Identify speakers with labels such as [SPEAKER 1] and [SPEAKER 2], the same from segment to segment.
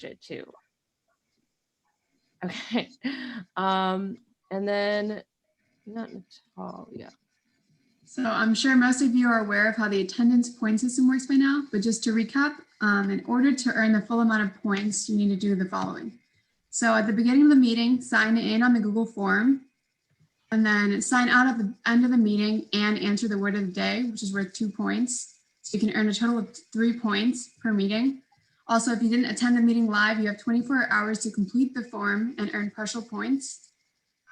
[SPEAKER 1] it too. Okay. And then not Natal, yeah.
[SPEAKER 2] So I'm sure most of you are aware of how the attendance point system works by now, but just to recap, in order to earn the full amount of points, you need to do the following. So at the beginning of the meeting, sign in on the Google form, and then sign out at the end of the meeting and answer the word of the day, which is worth 2 points. So you can earn a total of 3 points per meeting. Also, if you didn't attend the meeting live, you have 24 hours to complete the form and earn partial points.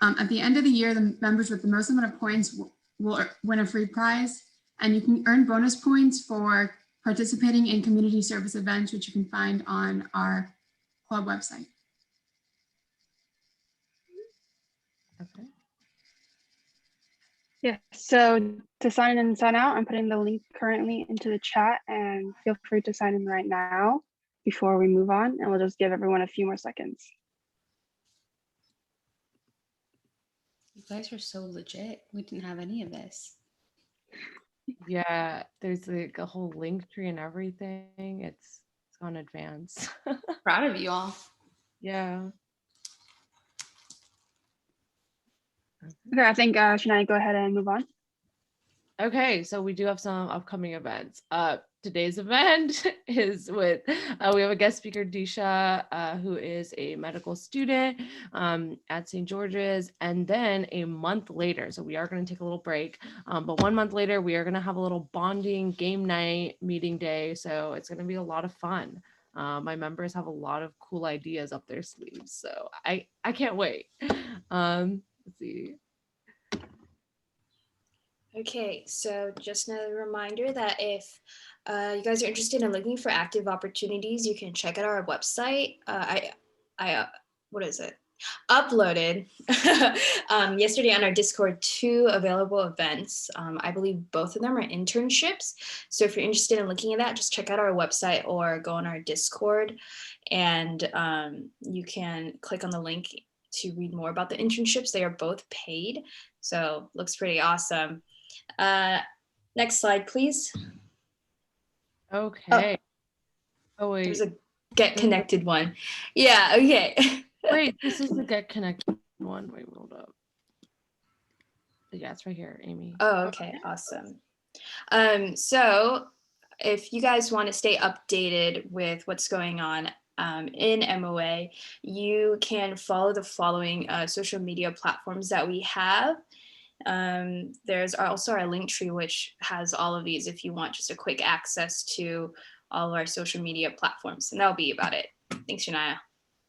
[SPEAKER 2] At the end of the year, the members with the most amount of points will win a free prize, and you can earn bonus points for participating in community service events, which you can find on our club website.
[SPEAKER 1] Okay.
[SPEAKER 3] Yeah, so to sign in and sign out, I'm putting the link currently into the chat, and feel free to sign in right now before we move on, and we'll just give everyone a few more seconds.
[SPEAKER 4] You guys are so legit. We didn't have any of this.
[SPEAKER 1] Yeah, there's like a whole link tree and everything. It's gone advanced.
[SPEAKER 4] Proud of you all.
[SPEAKER 1] Yeah.
[SPEAKER 3] Okay, I think Shania, go ahead and move on.
[SPEAKER 1] Okay, so we do have some upcoming events. Today's event is with, we have a guest speaker, Disha, who is a medical student at St. George's. And then a month later, so we are going to take a little break, but 1 month later, we are going to have a little bonding game night meeting day. So it's going to be a lot of fun. My members have a lot of cool ideas up their sleeves. So I can't wait. Let's see.
[SPEAKER 5] Okay, so just another reminder that if you guys are interested in looking for active opportunities, you can check out our website. What is it? Uploaded yesterday on our Discord 2 available events. I believe both of them are internships. So if you're interested in looking at that, just check out our website or go on our Discord, and you can click on the link to read more about the internships. They are both paid, so looks pretty awesome. Next slide, please.
[SPEAKER 1] Okay. Oh wait.
[SPEAKER 5] There's a get connected one. Yeah, okay.
[SPEAKER 1] Wait, this is the get connected one. Wait, hold up. Yeah, it's right here, Amy.
[SPEAKER 5] Oh, okay, awesome. So if you guys want to stay updated with what's going on in MOA, you can follow the following social media platforms that we have. There's also our link tree, which has all of these if you want just a quick access to all of our social media platforms. And that'll be about it. Thanks, Shania.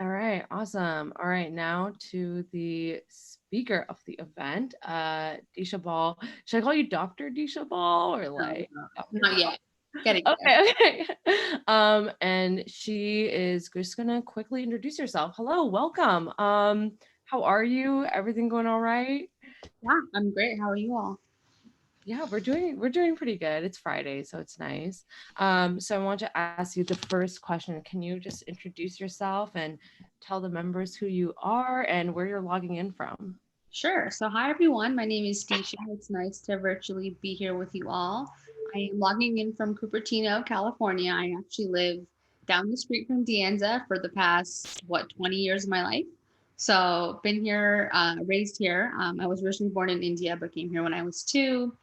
[SPEAKER 1] All right, awesome. All right, now to the speaker of the event, Disha Bahl. Should I call you Dr. Disha Bahl or like?
[SPEAKER 4] Not yet.
[SPEAKER 1] Okay, okay. And she is just gonna quickly introduce herself. Hello, welcome. How are you? Everything going all right?
[SPEAKER 4] Yeah, I'm great. How are you all?
[SPEAKER 1] Yeah, we're doing pretty good. It's Friday, so it's nice. So I want to ask you the first question. Can you just introduce yourself and tell the members who you are and where you're logging in from?
[SPEAKER 4] Sure. So hi, everyone. My name is Disha. It's nice to virtually be here with you all. I am logging in from Cupertino, California. I actually live down the street from De Anza for the past, 20 years of my life. So been here, raised here. I was originally born in India, but came here when I was 2.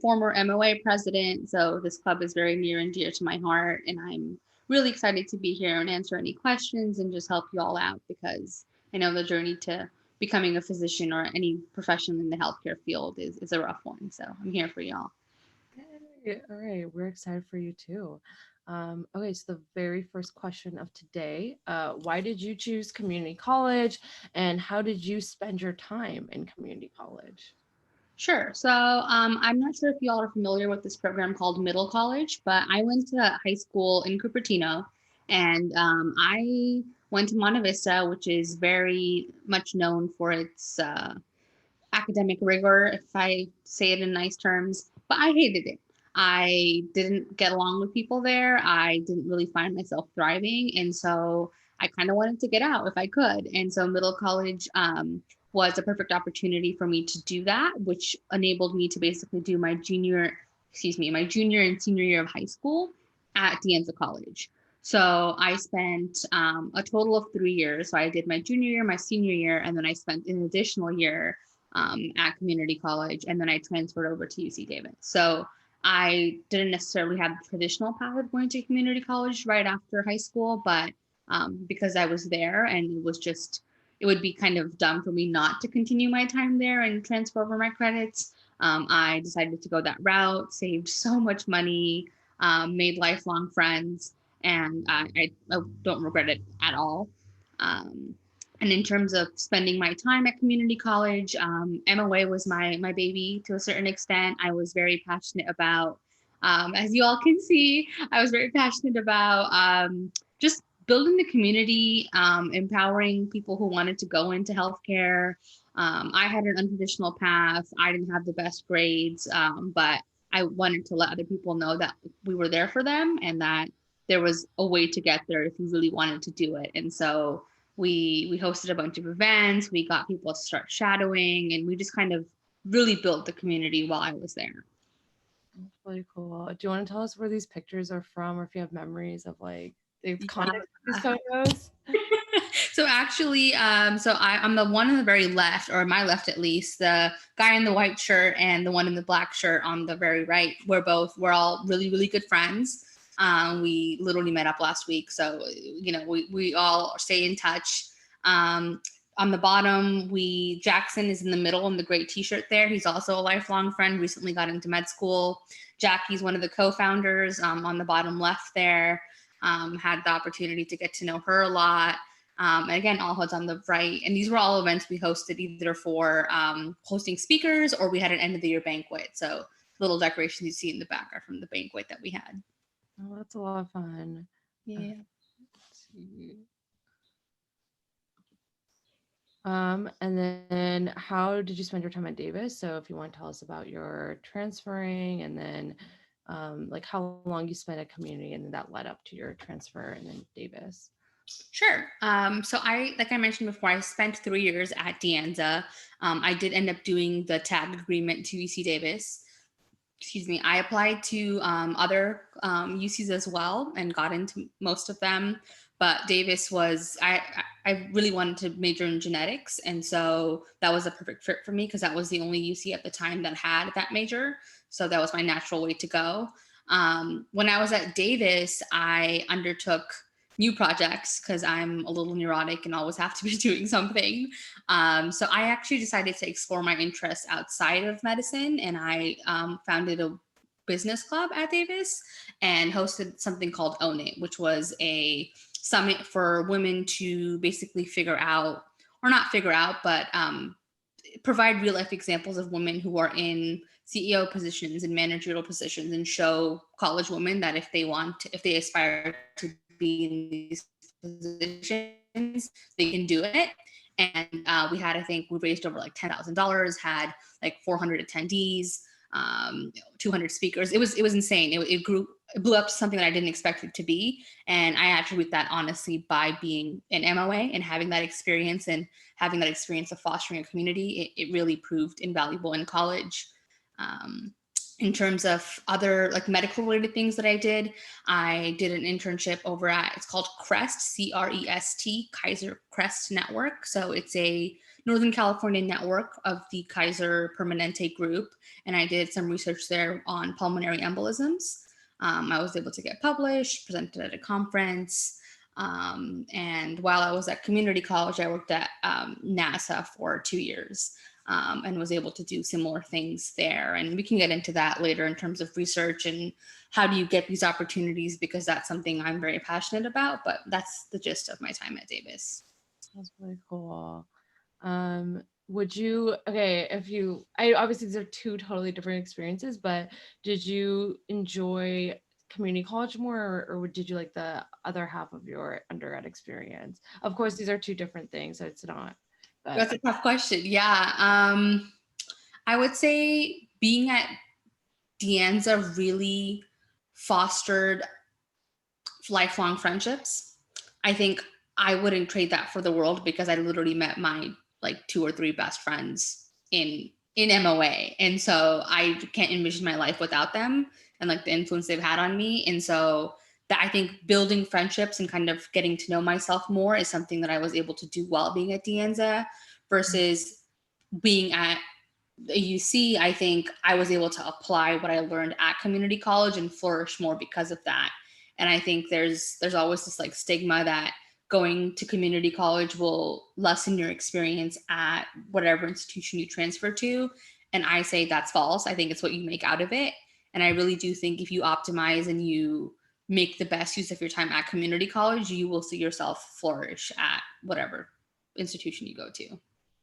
[SPEAKER 4] Former MOA president. So this club is very near and dear to my heart. And I'm really excited to be here and answer any questions and just help you all out, because I know the journey to becoming a physician or any profession in the healthcare field is a rough one. So I'm here for y'all.
[SPEAKER 1] Hey, all right, we're excited for you too. Okay, so the very first question of today, why did you choose community college and how did you spend your time in community college?
[SPEAKER 4] Sure. So I'm not sure if y'all are familiar with this program called Middle College, but I went to high school in Cupertino, and I went to Monte Vista, which is very much known for its academic rigor, if I say it in nice terms, but I hated it. I didn't get along with people there. I didn't really find myself thriving. And so I kind of wanted to get out if I could. And so Middle College was a perfect opportunity for me to do that, which enabled me to basically do my junior and senior year of high school at De Anza College. So I spent a total of 3 years. So I did my junior year, my senior year, and then I spent an additional year at community college, and then I transferred over to UC Davis. So I didn't necessarily have the traditional path of going to community college right after high school, but because I was there and it would be kind of dumb for me not to continue my time there and transfer over my credits. I decided to go that route, saved so much money, made lifelong friends, and I don't regret it at all. And in terms of spending my time at community college, MOA was my baby to a certain extent. I was very passionate about, as you all can see, I was very passionate about just building the community, empowering people who wanted to go into healthcare. I had an untraditional path. I didn't have the best grades, but I wanted to let other people know that we were there for them and that there was a way to get there if you really wanted to do it. And so we hosted a bunch of events, we got people to start shadowing, and we just kind of really built the community while I was there.
[SPEAKER 1] That's really cool. Do you want to tell us where these pictures are from, or if you have memories of like the context of these photos?
[SPEAKER 4] So actually, I'm the one on the very left, or my left at least. The guy in the white shirt and the one in the black shirt on the very right. We're all really, really good friends. We literally met up last week, so we all stay in touch. On the bottom, Jackson is in the middle in the great t-shirt there. He's also a lifelong friend, recently got into med school. Jackie's one of the co-founders on the bottom left there. Had the opportunity to get to know her a lot. And again, all HUD's on the right. And these were all events we hosted either for hosting speakers, or we had an end of the year banquet. So little decorations you see in the back are from the banquet that we had.
[SPEAKER 1] Oh, that's a lot of fun.
[SPEAKER 4] Yeah.
[SPEAKER 1] Let's see. And then how did you spend your time at Davis? So if you want to tell us about your transferring, and then like how long you spent at community, and then that led up to your transfer and then Davis.
[SPEAKER 4] Sure. So like I mentioned before, I spent 3 years at De Anza. I did end up doing the tag agreement to UC Davis. Excuse me. I applied to other UCs as well and got into most of them. But Davis was, I really wanted to major in genetics. And so that was a perfect fit for me because that was the only UC at the time that had that major. So that was my natural way to go. When I was at Davis, I undertook new projects because I'm a little neurotic and always have to be doing something. So I actually decided to explore my interests outside of medicine, and I founded a business club at Davis and hosted something called Own It, which was a summit for women to basically provide real life examples of women who are in CEO positions and managerial positions, and show college women that if they aspire to be in these positions, they can do it. And we raised over like $10,000, had like 400 attendees, 200 speakers. It was insane. It blew up to something that I didn't expect it to be. And I attribute that honestly by being an MOA and having that experience of fostering a community. It really proved invaluable in college. In terms of other like medical related things that I did an internship over at, it's called CREST, CREST, Kaiser Crest Network. So it's a Northern California network of the Kaiser Permanente group. And I did some research there on pulmonary embolisms. I was able to get published, presented at a conference. And while I was at community college, I worked at NASA for 2 years. And was able to do similar things there. And we can get into that later in terms of research and how do you get these opportunities, because that's something I'm very passionate about, but that's the gist of my time at Davis.
[SPEAKER 1] That's really cool. Obviously these are two totally different experiences, but did you enjoy community college more, or did you like the other half of your undergrad experience? Of course, these are two different things, so it's not.
[SPEAKER 4] That's a tough question. Yeah. I would say being at De Anza really fostered lifelong friendships. I think I wouldn't trade that for the world, because I literally met my like 2 or 3 best friends in MOA. And so I can't envision my life without them and like the influence they've had on me. And so that I think building friendships and kind of getting to know myself more is something that I was able to do while being at De Anza versus being at UC. I think I was able to apply what I learned at community college and flourish more because of that. And I think there's always this like stigma that going to community college will lessen your experience at whatever institution you transfer to. And I say that's false. I think it's what you make out of it. And I really do think if you optimize and you make the best use of your time at community college, you will see yourself flourish at whatever institution you go to.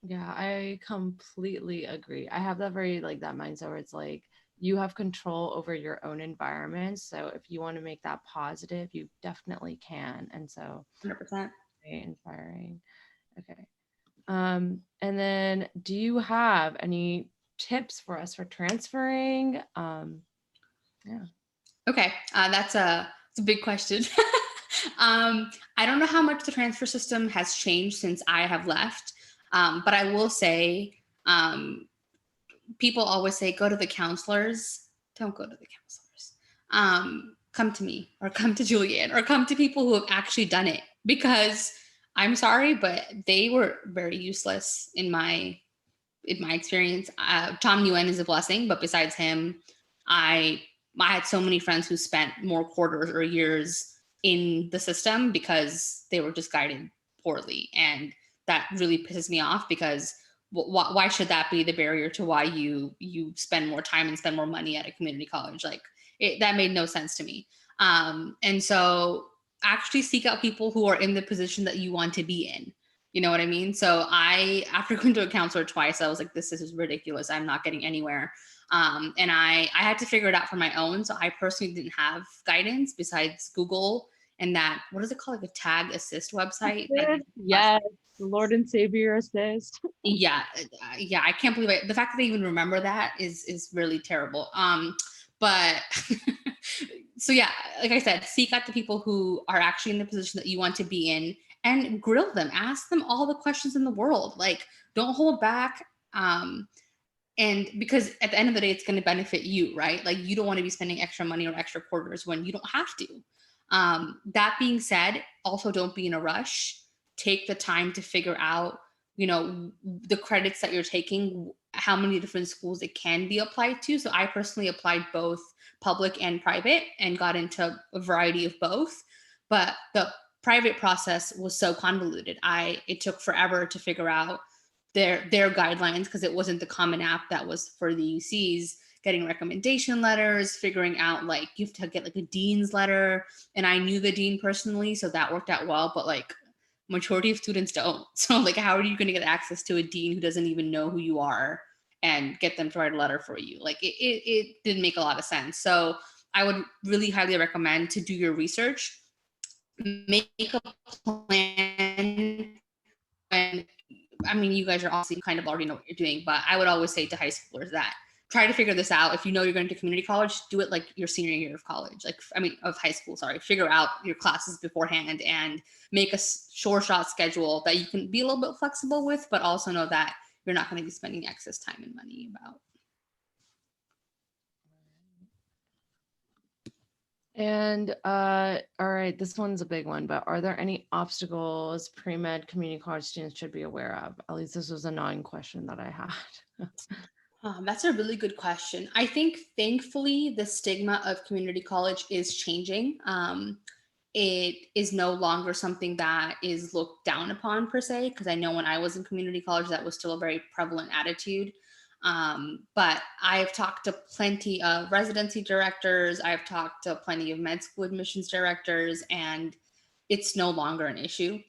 [SPEAKER 1] Yeah, I completely agree. I have that very like that mindset where it's like you have control over your own environment. So if you want to make that positive, you definitely can. And so
[SPEAKER 4] 100%.
[SPEAKER 1] very inspiring. Okay. And then do you have any tips for us for transferring? Yeah.
[SPEAKER 4] Okay, that's a big question. I don't know how much the transfer system has changed since I have left, but I will say people always say, go to the counselors. Don't go to the counselors. Come to me or come to Julianne or come to people who have actually done it, because I'm sorry, but they were very useless in my experience. Tom Nguyen is a blessing, but besides him, I had so many friends who spent more quarters or years in the system because they were just guided poorly. And that really pisses me off, because why should that be the barrier to why you spend more time and spend more money at a community college? Like that made no sense to me. And so actually seek out people who are in the position that you want to be in. You know what I mean? So after going to a counselor twice, I was like, this is ridiculous. I'm not getting anywhere. And I had to figure it out for my own. So I personally didn't have guidance besides Google and that, what is it called? Like a tag assist website.
[SPEAKER 1] Yes, the Lord and Savior assist.
[SPEAKER 4] Yeah. I can't believe it. The fact that I even remember that is really terrible. But so yeah, like I said, seek out the people who are actually in the position that you want to be in and grill them, ask them all the questions in the world. Like, don't hold back. And because at the end of the day, it's going to benefit you, right? Like, you don't want to be spending extra money or extra quarters when you don't have to. That being said, also don't be in a rush. Take the time to figure out, the credits that you're taking, how many different schools it can be applied to. So I personally applied both public and private and got into a variety of both. But the private process was so convoluted. It took forever to figure out their guidelines, because it wasn't the common app that was for the UCs, getting recommendation letters, figuring out like you have to get like a dean's letter. And I knew the dean personally, so that worked out well, but like majority of students don't. So like, how are you going to get access to a dean who doesn't even know who you are and get them to write a letter for you? Like it didn't make a lot of sense. So I would really highly recommend to do your research, make a plan. And I mean, you guys are obviously kind of already know what you're doing, but I would always say to high schoolers that try to figure this out. If you know you're going to community college, do it like your senior year of college, of high school, sorry. Figure out your classes beforehand and make a sure shot schedule that you can be a little bit flexible with, but also know that you're not going to be spending excess time and money about.
[SPEAKER 1] And all right, this one's a big one, but are there any obstacles pre-med community college students should be aware of? At least this was a gnawing question that I had.
[SPEAKER 4] That's a really good question. I think thankfully the stigma of community college is changing. It is no longer something that is looked down upon per se, because I know when I was in community college, that was still a very prevalent attitude. But I've talked to plenty of residency directors. I've talked to plenty of med school admissions directors, and it's no longer an issue.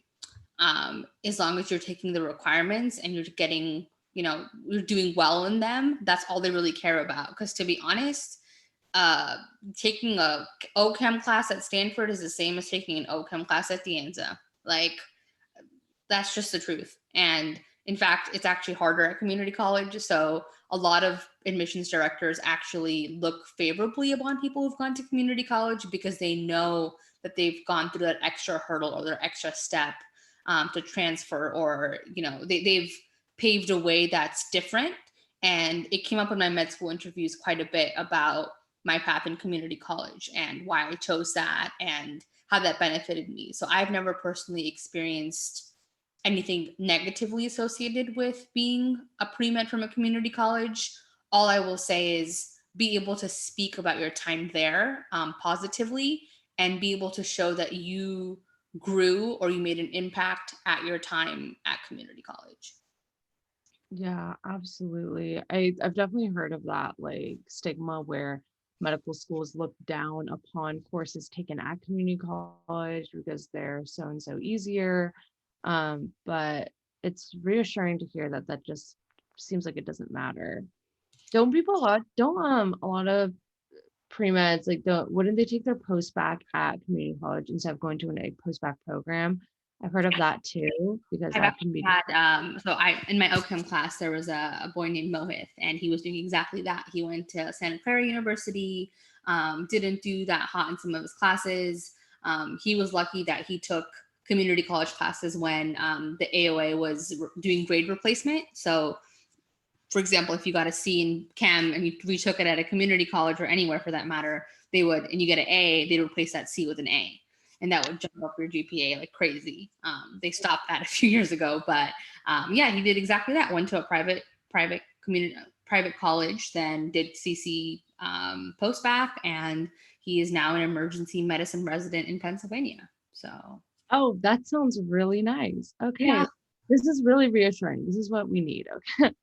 [SPEAKER 4] As long as you're taking the requirements and you're getting, you're doing well in them, that's all they really care about. Because to be honest, taking a OChem class at Stanford is the same as taking an OChem class at De Anza. Like, that's just the truth. And in fact, it's actually harder at community college. So a lot of admissions directors actually look favorably upon people who've gone to community college, because they know that they've gone through that extra hurdle or their extra step to transfer, or, they've paved a way that's different. And it came up in my med school interviews quite a bit about my path in community college and why I chose that and how that benefited me. So I've never personally experienced anything negatively associated with being a pre-med from a community college. All I will say is be able to speak about your time there positively and be able to show that you grew or you made an impact at your time at community college.
[SPEAKER 1] Yeah, absolutely. I've definitely heard of that like stigma where medical schools look down upon courses taken at community college because they're so and so easier. But it's reassuring to hear that that just seems like it doesn't matter. Don't a lot of pre-meds like wouldn't they take their post back at community college instead of going to a post back program? I've heard of that too because
[SPEAKER 4] I've
[SPEAKER 1] that can
[SPEAKER 4] actually
[SPEAKER 1] be
[SPEAKER 4] had, so in my OChem class, there was a boy named Mohit, and he was doing exactly that. He went to Santa Clara University, didn't do that hot in some of his classes. He was lucky that he took community college classes when the AOA was doing grade replacement. So for example, if you got a C in chem and you retook it at a community college or anywhere for that matter, and you get an A, they'd replace that C with an A. And that would jump up your GPA like crazy. They stopped that a few years ago, but yeah, he did exactly that. Went to a private college, then did CC post-bac, and he is now an emergency medicine resident in Pennsylvania. So.
[SPEAKER 1] Oh, that sounds really nice. Okay.
[SPEAKER 4] Yeah.
[SPEAKER 1] This is really reassuring. This is what we need. Okay.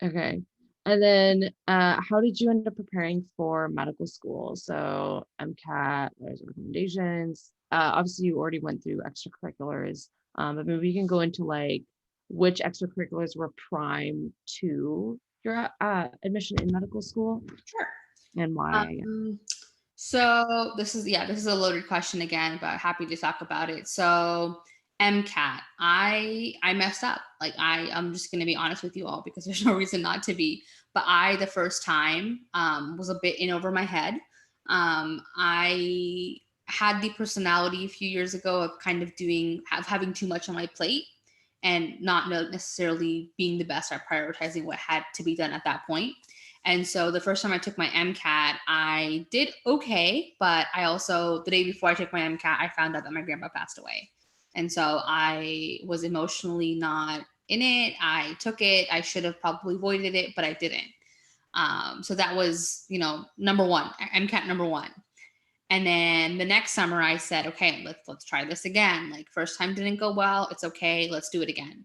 [SPEAKER 1] Okay. And then how did you end up preparing for medical school? So MCAT, there's recommendations. Obviously you already went through extracurriculars, but maybe you can go into like which extracurriculars were prime to your admission in medical school.
[SPEAKER 4] Sure.
[SPEAKER 1] And why?
[SPEAKER 4] So this is a loaded question again, but happy to talk about it. So MCAT, I messed up. Like I'm just gonna be honest with you all because there's no reason not to be. But the first time was a bit in over my head. I had the personality a few years ago of kind of having too much on my plate and not necessarily being the best at prioritizing what had to be done at that point. And so the first time I took my MCAT, I did okay, but I also, the day before I took my MCAT, I found out that my grandpa passed away. And so I was emotionally not in it. I took it. I should have probably avoided it, but I didn't. So that was, number one, MCAT number one. And then the next summer I said, okay, let's try this again. Like first time didn't go well. It's okay. Let's do it again.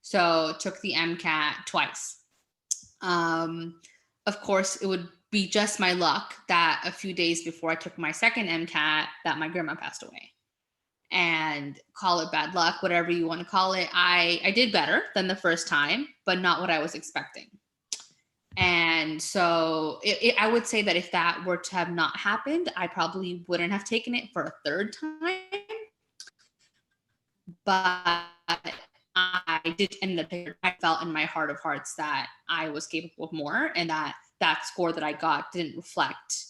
[SPEAKER 4] So took the MCAT twice. Of course, it would be just my luck that a few days before I took my second MCAT that my grandma passed away. And call it bad luck, whatever you want to call it. I did better than the first time, but not what I was expecting. And so I would say that if that were to have not happened, I probably wouldn't have taken it for a third time. But I did end up, I felt in my heart of hearts that I was capable of more, and that score that I got didn't reflect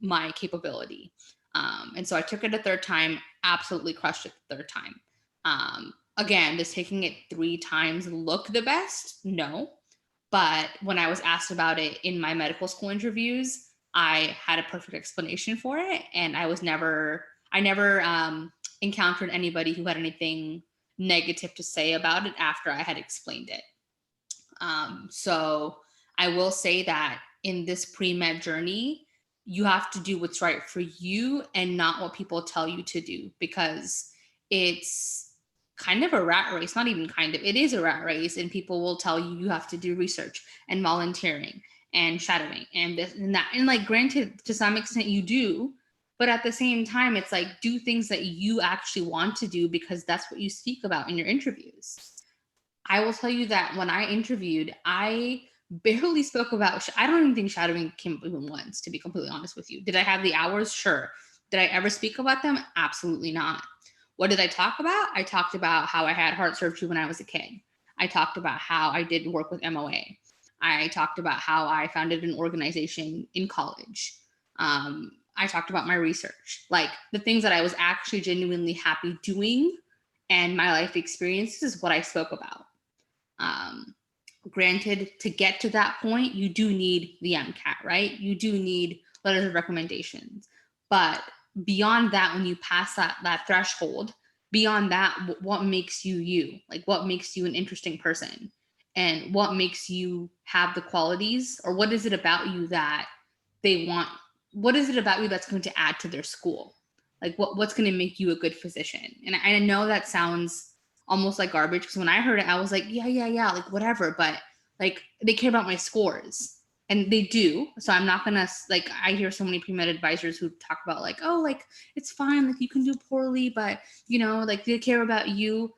[SPEAKER 4] my capability. And so I took it a third time, absolutely crushed it the third time. Again, does taking it 3 times look the best? No. But when I was asked about it in my medical school interviews, I had a perfect explanation for it. And I never encountered anybody who had anything negative to say about it after I had explained it. So I will say that in this pre-med journey, you have to do what's right for you and not what people tell you to do, because it's kind of a rat race. Not even kind of, it is a rat race, and people will tell you have to do research and volunteering and shadowing and this and that. And like, granted, to some extent you do, but at the same time, it's like, do things that you actually want to do, because that's what you speak about in your interviews. I will tell you that when I interviewed, I barely spoke about, I don't even think shadowing came up even once, to be completely honest with you. Did I have the hours? Sure. Did I ever speak about them? Absolutely not. What did I talk about? I talked about how I had heart surgery when I was a kid. I talked about how I did work with MOA. I talked about how I founded an organization in college. I talked about my research, like the things that I was actually genuinely happy doing, and my life experiences is what I spoke about. granted, to get to that point, you do need the MCAT, right? You do need letters of recommendations. But beyond that, when you pass that threshold, beyond that, what makes you you? Like, what makes you an interesting person? And what makes you have the qualities, or what is it about you that they want? What is it about you that's going to add to their school? Like, what's going to make you a good physician? And I know that sounds almost like garbage, because when I heard it, I was like, yeah, like whatever. But like, they care about my scores, and they do. So I'm not gonna, like, I hear so many pre-med advisors who talk about like, oh, like it's fine, like you can do poorly, but you know, like they care about you.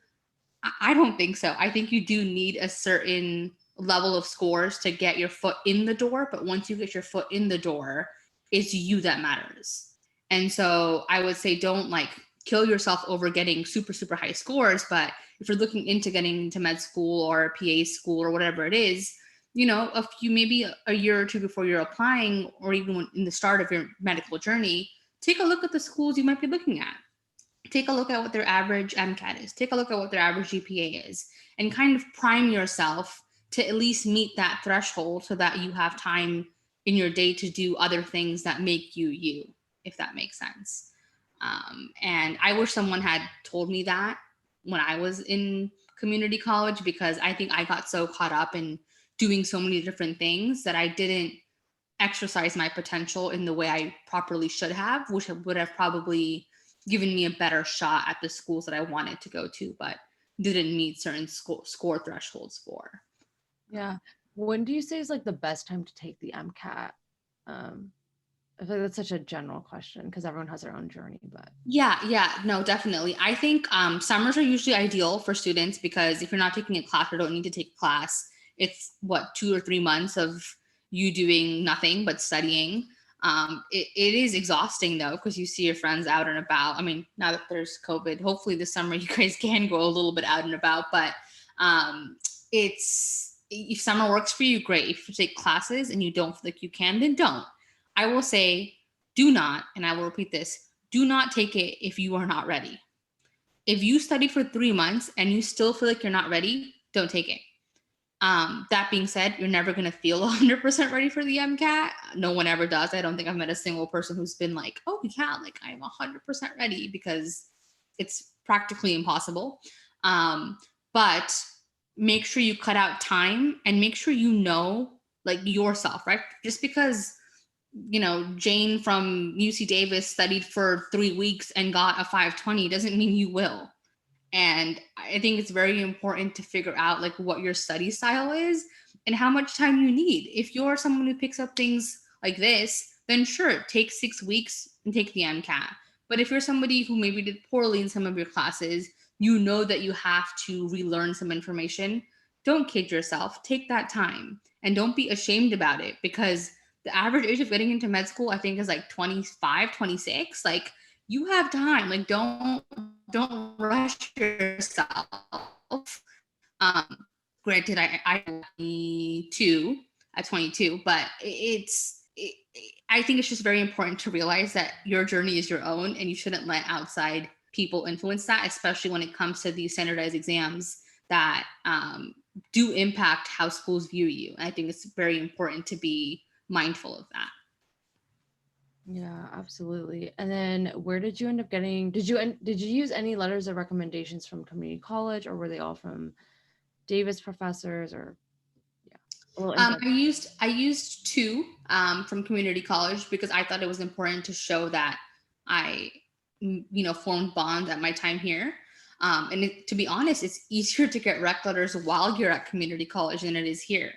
[SPEAKER 4] I don't think so. I think you do need a certain level of scores to get your foot in the door. But once you get your foot in the door, it's you that matters. And so I would say, don't like kill yourself over getting super, super high scores. But if you're looking into getting into med school or PA school or whatever it is, you know, maybe a year or two before you're applying, or even in the start of your medical journey, take a look at the schools you might be looking at. Take a look at what their average MCAT is. Take a look at what their average GPA is, and kind of prime yourself to at least meet that threshold, so that you have time in your day to do other things that make you you, if that makes sense. And I wish someone had told me that when I was in community college, because I think I got so caught up in doing so many different things that I didn't exercise my potential in the way I properly should have, which would have probably given me a better shot at the schools that I wanted to go to, but didn't meet certain score thresholds for.
[SPEAKER 1] Yeah. When do you say is like the best time to take the MCAT? I feel like that's such a general question because everyone has their own journey, but
[SPEAKER 4] Yeah, no, definitely. I think summers are usually ideal for students, because if you're not taking a class or don't need to take a class, it's 2 or 3 months of you doing nothing but studying. It is exhausting though, because you see your friends out and about. I mean, now that there's COVID, hopefully this summer you guys can go a little bit out and about, but if summer works for you, great. If you take classes and you don't feel like you can, then don't. I will say, do not, and I will repeat this, do not take it if you are not ready. If you study for 3 months and you still feel like you're not ready, don't take it. That being said, you're never going to feel 100% ready for the MCAT. No one ever does. I don't think I've met a single person who's been like, oh yeah, like I'm 100% ready, because it's practically impossible. But make sure you cut out time and make sure you know like yourself, right? Just because, you know, Jane from UC Davis studied for 3 weeks and got a 520 doesn't mean you will. And I think it's very important to figure out like what your study style is and how much time you need. If you're someone who picks up things like this, then sure, take 6 weeks and take the MCAT. But if you're somebody who maybe did poorly in some of your classes, you know that you have to relearn some information, don't kid yourself. Take that time and don't be ashamed about it, because the average age of getting into med school, I think, is like 25, 26. Like, you have time. Like, don't rush yourself. Granted, I 22 at 22, but I think it's just very important to realize that your journey is your own, and you shouldn't let outside people influence that, especially when it comes to these standardized exams that do impact how schools view you. And I think it's very important to be mindful of that.
[SPEAKER 1] yeah, absolutely. And then where did you end up getting, did you use any letters of recommendations from community college, or were they all from Davis professors, or
[SPEAKER 4] I used 2 from community college, because I thought it was important to show that I, formed bonds at my time here. And to be honest, it's easier to get rec letters while you're at community college than it is here.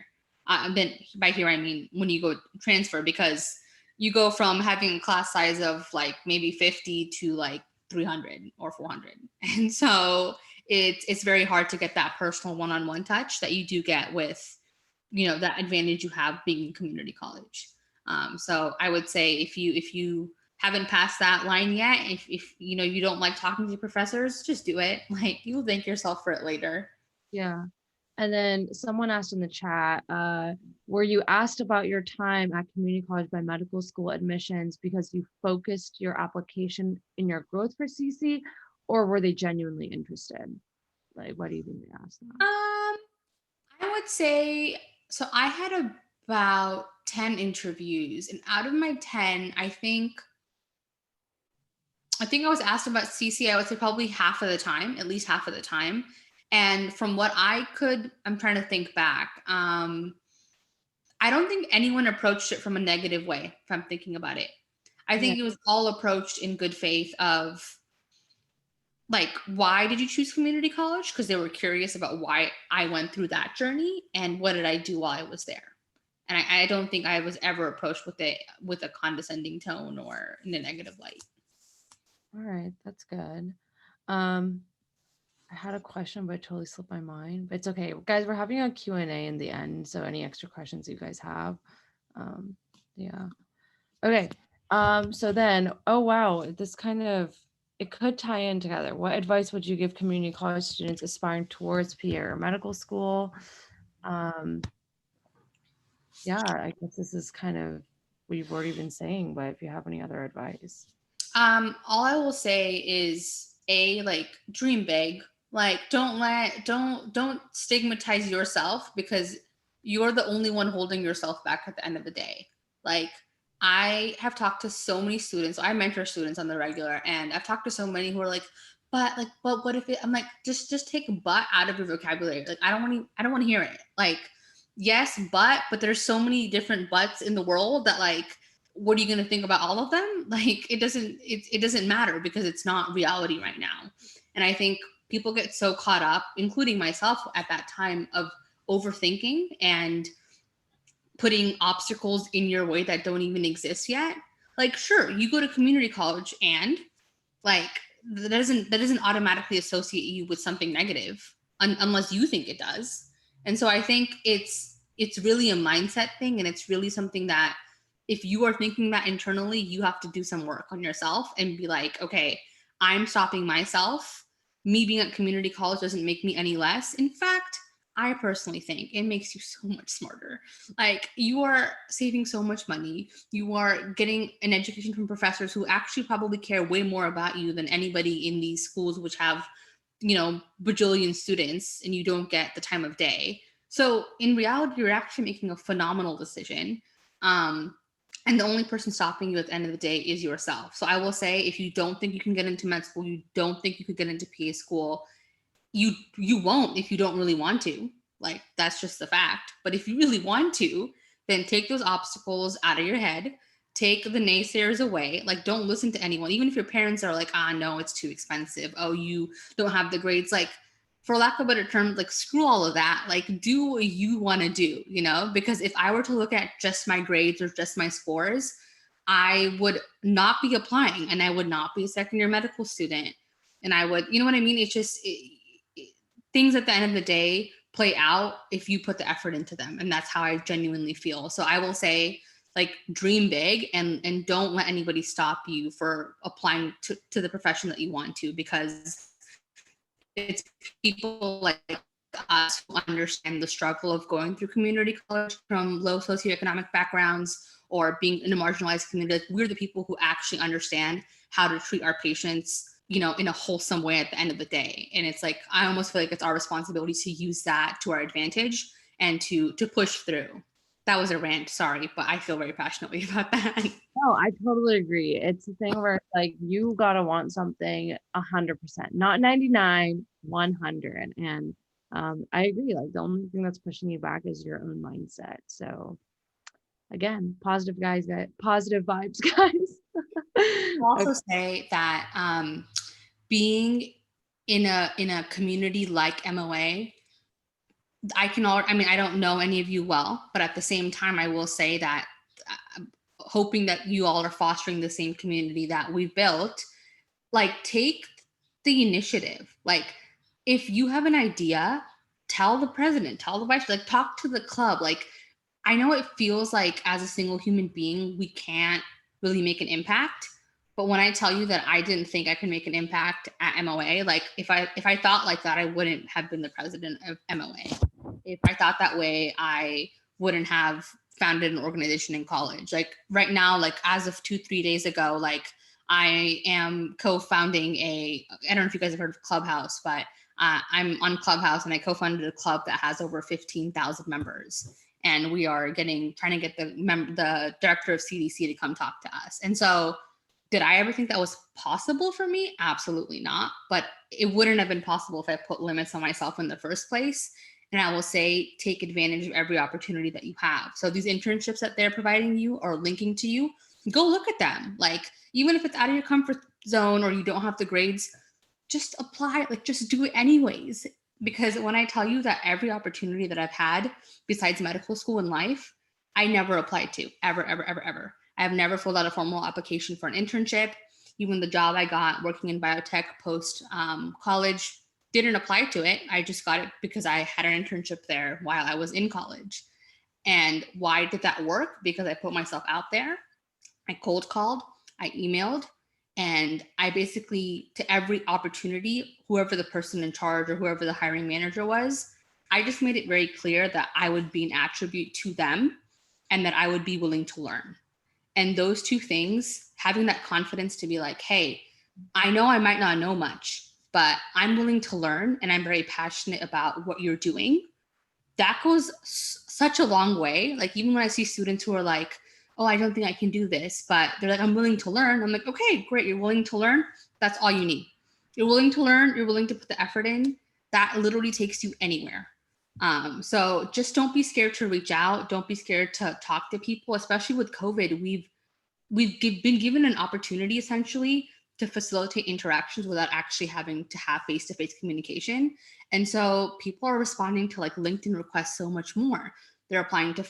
[SPEAKER 4] Then by here, I mean when you go transfer, because you go from having a class size of like maybe 50 to like 300 or 400. And so it's very hard to get that personal one-on-one touch that you do get with, that advantage you have being in community college. So I would say if you haven't passed that line yet, if you don't like talking to professors, just do it. Like, you'll thank yourself for it later.
[SPEAKER 1] Yeah. And then someone asked in the chat, were you asked about your time at community college by medical school admissions because you focused your application in your growth for CC, or were they genuinely interested? Like, what do you think they asked that?
[SPEAKER 4] I would say, so I had about 10 interviews, and out of my 10, I think I was asked about CC, I would say probably half of the time, at least half of the time. And from what I'm trying to think back. I don't think anyone approached it from a negative way, if I'm thinking about it. I think it was all approached in good faith of like, why did you choose community college? Because they were curious about why I went through that journey and what did I do while I was there. And I don't think I was ever approached with a condescending tone or in a negative light.
[SPEAKER 1] All right, that's good. I had a question, but it totally slipped my mind. But it's okay, guys. We're having a Q&A in the end, so any extra questions you guys have, yeah. Okay. So then, oh wow, this kind of it could tie in together. What advice would you give community college students aspiring towards Pierre medical school? Yeah, I guess this is kind of what you've already been saying, but if you have any other advice.
[SPEAKER 4] All I will say is like dream big. Like don't stigmatize yourself because you're the only one holding yourself back at the end of the day. Like I have talked to so many students. I mentor students on the regular, and I've talked to so many who are like, but what if it? I'm like, just take "but" out of your vocabulary. Like I don't want to hear it. Like yes, but there's so many different buts in the world that like, what are you going to think about all of them? Like it doesn't matter because it's not reality right now. And I think people get so caught up, including myself at that time, of overthinking and putting obstacles in your way that don't even exist yet. Like sure, you go to community college and like that doesn't automatically associate you with something negative unless you think it does. And so I think it's really a mindset thing, and it's really something that if you are thinking that internally, you have to do some work on yourself and be like, okay, I'm stopping myself. Me being at community college doesn't make me any less. In fact, I personally think it makes you so much smarter. Like you are saving so much money. You are getting an education from professors who actually probably care way more about you than anybody in these schools, which have, bajillion students, and you don't get the time of day. So in reality, you're actually making a phenomenal decision. And the only person stopping you at the end of the day is yourself. So I will say, if you don't think you can get into med school, you don't think you could get into PA school, you won't if you don't really want to. Like that's just the fact. But if you really want to, then take those obstacles out of your head, take the naysayers away. Like don't listen to anyone. Even if your parents are like, no, it's too expensive. Oh, you don't have the grades. Like for lack of a better term, like screw all of that. Like do what you want to do, because if I were to look at just my grades or just my scores, I would not be applying and I would not be a second year medical student. And I would, what I mean? It's just things at the end of the day play out if you put the effort into them. And that's how I genuinely feel. So I will say, like, dream big and don't let anybody stop you for applying to the profession that you want to, because it's people like us who understand the struggle of going through community college from low socioeconomic backgrounds or being in a marginalized community. Like, we're the people who actually understand how to treat our patients, in a wholesome way at the end of the day. And it's like, I almost feel like it's our responsibility to use that to our advantage and to push through. That was a rant, sorry, but I feel very passionately about that.
[SPEAKER 1] No, I totally agree. It's a thing where like you gotta want something 100%, not 99, 100. And I agree. Like the only thing that's pushing you back is your own mindset. So again, positive positive vibes, guys.
[SPEAKER 4] I'll also say that being in a community like MOA, I don't know any of you well, but at the same time, I will say that hoping that you all are fostering the same community that we've built, like take the initiative. Like if you have an idea, tell the president, tell the vice, like talk to the club. Like I know it feels like as a single human being, we can't really make an impact. But when I tell you that I didn't think I could make an impact at MOA, like if I thought like that, I wouldn't have been the president of MOA. If I thought that way, I wouldn't have founded an organization in college. Like right now, like as of 2-3 days ago, like I am co-founding I don't know if you guys have heard of Clubhouse, but I'm on Clubhouse, and I co-founded a club that has over 15,000 members. And we are trying to get the director of CDC to come talk to us. And so did I ever think that was possible for me? Absolutely not. But it wouldn't have been possible if I put limits on myself in the first place. And I will say, take advantage of every opportunity that you have. So these internships that they're providing you or linking to you, go look at them. Like, even if it's out of your comfort zone or you don't have the grades, just apply, like just do it anyways. Because when I tell you that every opportunity that I've had besides medical school in life, I never applied to, ever, ever, ever, ever. I have never filled out a formal application for an internship. Even the job I got working in biotech post college, didn't apply to it. I just got it because I had an internship there while I was in college. And why did that work? Because I put myself out there. I cold called, I emailed, and I basically, to every opportunity, whoever the person in charge or whoever the hiring manager was, I just made it very clear that I would be an attribute to them and that I would be willing to learn. And those two things, having that confidence to be like, hey, I know I might not know much, but I'm willing to learn and I'm very passionate about what you're doing. That goes such a long way. Like, even when I see students who are like, oh, I don't think I can do this, but they're like, I'm willing to learn. I'm like, okay, great. You're willing to learn. That's all you need. You're willing to learn. You're willing to put the effort in. That literally takes you anywhere. So just don't be scared to reach out. Don't be scared to talk to people, especially with COVID. We've been given an opportunity essentially to facilitate interactions without actually having to have face-to-face communication. And so people are responding to like LinkedIn requests so much more. They're replying to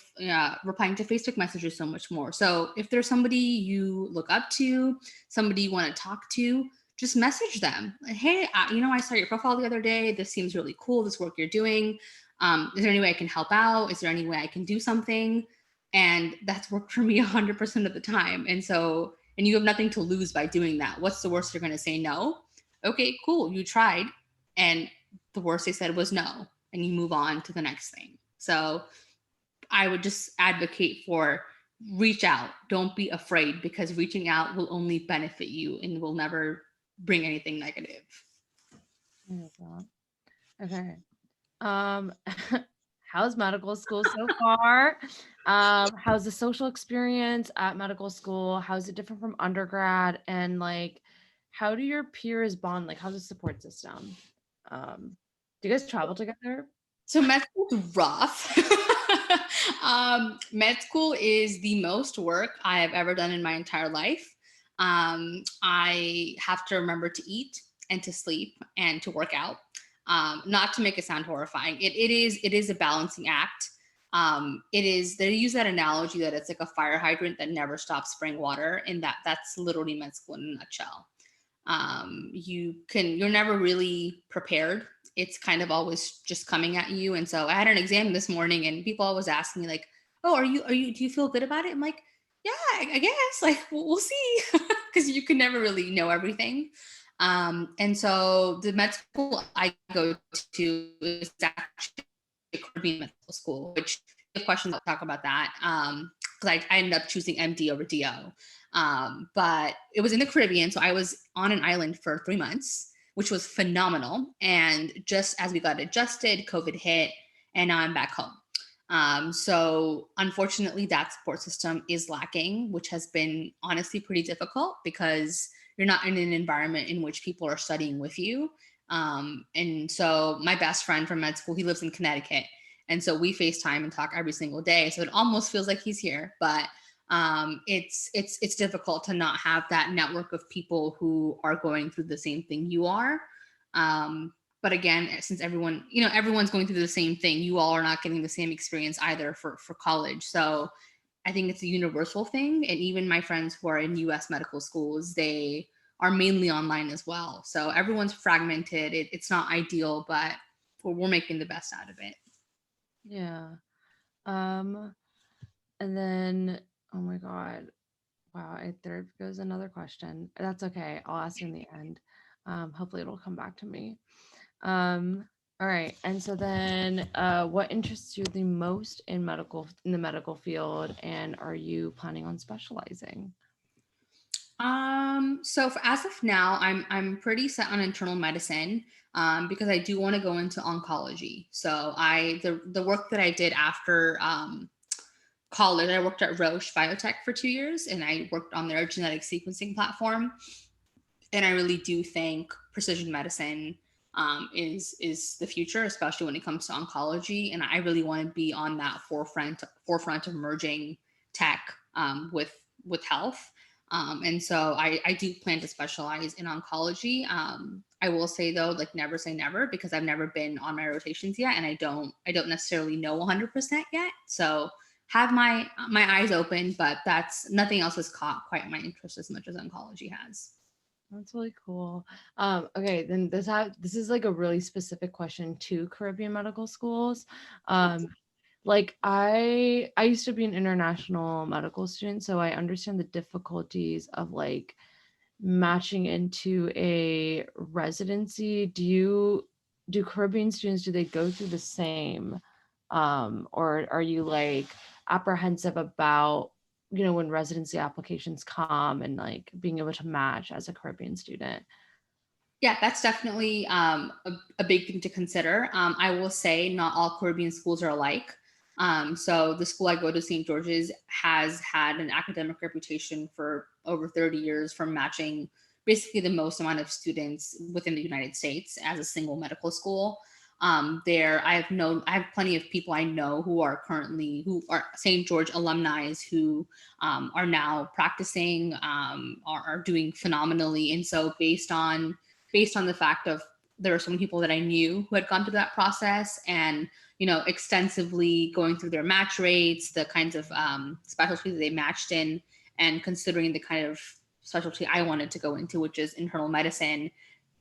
[SPEAKER 4] Facebook messages so much more. So if there's somebody you look up to, somebody you want to talk to, just message them. Hey, I saw your profile the other day. This seems really cool, this work you're doing. Is there any way I can help out? Is there any way I can do something? And that's worked for me 100% of the time. And you have nothing to lose by doing that. What's the worst they're going to say? No. Okay, cool. You tried. And the worst they said was no. And you move on to the next thing. So I would just advocate for reach out. Don't be afraid, because reaching out will only benefit you and will never bring anything negative.
[SPEAKER 1] Okay. How's medical school so far? How's the social experience at medical school? How's it different from undergrad? And like, how do your peers bond? Like, how's the support system? Do you guys travel together?
[SPEAKER 4] So med school is rough. Med school is the most work I have ever done in my entire life. I have to remember to eat and to sleep and to work out. Not to make it sound horrifying. It is a balancing act. They use that analogy that it's like a fire hydrant that never stops spraying water, and that's literally med school in a nutshell. You're never really prepared. It's kind of always just coming at you. And so I had an exam this morning and people always ask me like, oh, do you feel good about it? I'm like, yeah, I guess, like, we'll see. Cause you can never really know everything. And so the med school I go to is actually Caribbean medical school, which if questions, I'll talk about that. Cause I ended up choosing MD over DO. But it was in the Caribbean. So I was on an island for 3 months, which was phenomenal. And just as we got adjusted, COVID hit, and now I'm back home. So unfortunately, that support system is lacking, which has been honestly pretty difficult because you're not in an environment in which people are studying with you. And so my best friend from med school, he lives in Connecticut. And so we FaceTime and talk every single day. So it almost feels like he's here, but it's difficult to not have that network of people who are going through the same thing you are. But again, since everyone's going through the same thing, you all are not getting the same experience either for college. So I think it's a universal thing. And even my friends who are in US medical schools, they are mainly online as well. So everyone's fragmented. It's not ideal, but we're making the best out of it.
[SPEAKER 1] Yeah. And then, oh my God. Wow. There goes another question. That's okay. I'll ask you in the end. Hopefully it'll come back to me. All right. And so then what interests you the most in the medical field, and are you planning on specializing?
[SPEAKER 4] So as of now, I'm pretty set on internal medicine. because I do want to go into oncology. So the work that I did after college, I worked at Roche Biotech for 2 years, and I worked on their genetic sequencing platform. And I really do think precision medicine is the future, especially when it comes to oncology. And I really want to be on that forefront of emerging tech with health. And so I do plan to specialize in oncology. I will say though, like never say never, because I've never been on my rotations yet, and I don't necessarily know 100% yet. So have my eyes open, but that's nothing else has caught quite my interest as much as oncology has.
[SPEAKER 1] That's really cool. Okay, then this is like a really specific question to Caribbean medical schools. Like I used to be an international medical student, so I understand the difficulties of like matching into a residency. Do Caribbean students, do they go through the same? Or are you like apprehensive about, you know, when residency applications come and like being able to match as a Caribbean student?
[SPEAKER 4] Yeah, that's definitely a big thing to consider. I will say not all Caribbean schools are alike. So the school I go to, St. George's, has had an academic reputation for over 30 years for matching basically the most amount of students within the United States as a single medical school. There, I have plenty of people I know who are St. George alumni who are now practicing, are doing phenomenally. And so based on the fact of there were so many people that I knew who had gone through that process, and extensively going through their match rates, the kinds of specialties they matched in, and considering the kind of specialty I wanted to go into, which is internal medicine,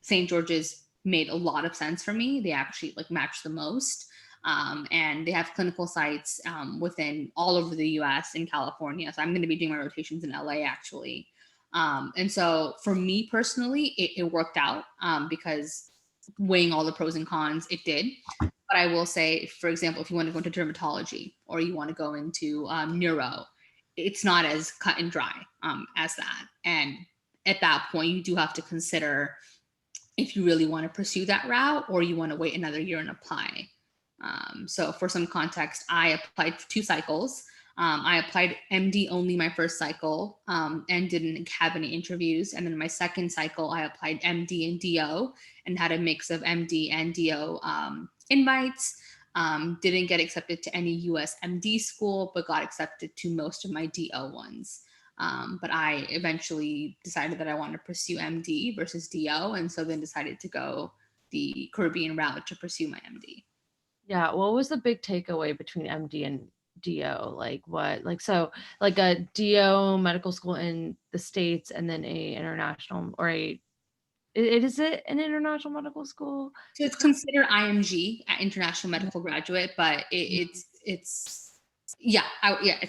[SPEAKER 4] St. George's made a lot of sense for me. They actually like match the most. And they have clinical sites within all over the US and California. So I'm going to be doing my rotations in LA actually. And so for me personally, it worked out because weighing all the pros and cons, it did. But I will say, for example, if you want to go into dermatology or you want to go into neuro, it's not as cut and dry as that. And at that point, you do have to consider if you really want to pursue that route or you want to wait another year and apply. So for some context, I applied for 2 cycles. I applied MD only my first cycle and didn't have any interviews. And then my second cycle, I applied MD and DO and had a mix of MD and DO invites. Didn't get accepted to any US MD school, but got accepted to most of my DO ones. But I eventually decided that I wanted to pursue MD versus DO. And so then decided to go the Caribbean route to pursue my MD.
[SPEAKER 1] Yeah, what was the big takeaway between MD and DO? Like what, like, so like a DO medical school in the States and then a international, or is it an international medical school?
[SPEAKER 4] So it's considered IMG, International Medical Graduate, but it's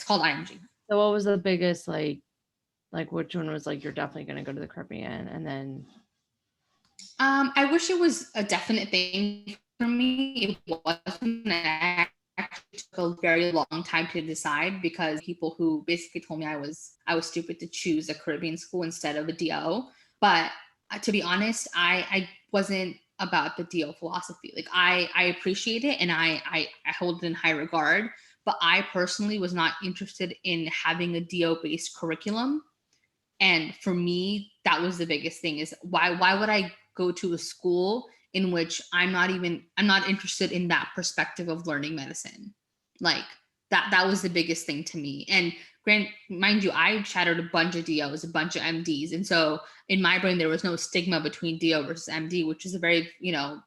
[SPEAKER 4] called IMG.
[SPEAKER 1] So what was the biggest, like which one was like, you're definitely going to go to the Caribbean? And then
[SPEAKER 4] I wish it was a definite thing for me. It wasn't. I actually took a very long time to decide because people who basically told me I was stupid to choose a Caribbean school instead of a DO. But to be honest, I wasn't about the DO philosophy. Like I appreciate it and I hold it in high regard, but I personally was not interested in having a DO based curriculum. And for me, that was the biggest thing, is why would I go to a school in which I'm not interested in that perspective of learning medicine? Like that was the biggest thing to me. And mind you, I shadowed a bunch of DOs, a bunch of MDs. And so in my brain, there was no stigma between DO versus MD, which is a very,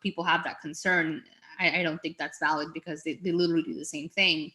[SPEAKER 4] people have that concern. I don't think that's valid because they literally do the same thing.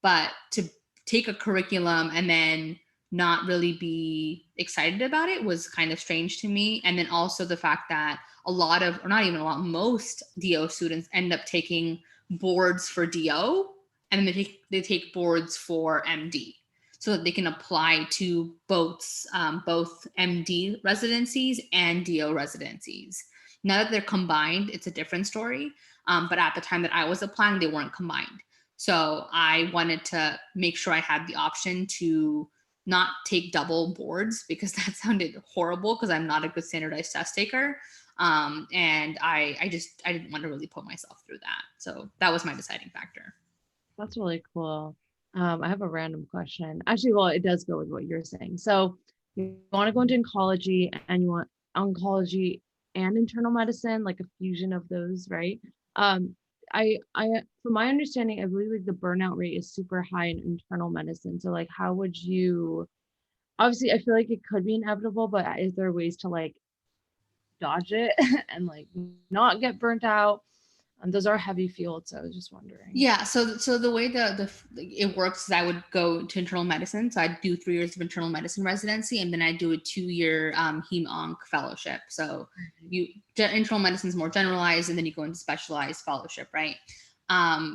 [SPEAKER 4] But to take a curriculum and then not really be excited about it was kind of strange to me. And then also the fact that most DO students end up taking boards for DO and then they take boards for MD so that they can apply to both MD residencies and DO residencies. Now that they're combined, it's a different story. But at the time that I was applying, they weren't combined. So I wanted to make sure I had the option to not take double boards because that sounded horrible because I'm not a good standardized test taker. And I didn't want to really put myself through that. So that was my deciding factor.
[SPEAKER 1] That's really cool. I have a random question. Actually, well, it does go with what you're saying. So you want to go into oncology and you want oncology and internal medicine, like a fusion of those, right? Um, from my understanding, I believe like the burnout rate is super high in internal medicine. So like, how would you, obviously, I feel like it could be inevitable, but is there ways to like dodge it and like not get burnt out? Those are heavy fields. So I was just wondering.
[SPEAKER 4] Yeah. So the way it works is I would go to internal medicine. So I do 3 years of internal medicine residency, and then I do a 2-year heme onc fellowship. So internal medicine is more generalized, and then you go into specialized fellowship, right?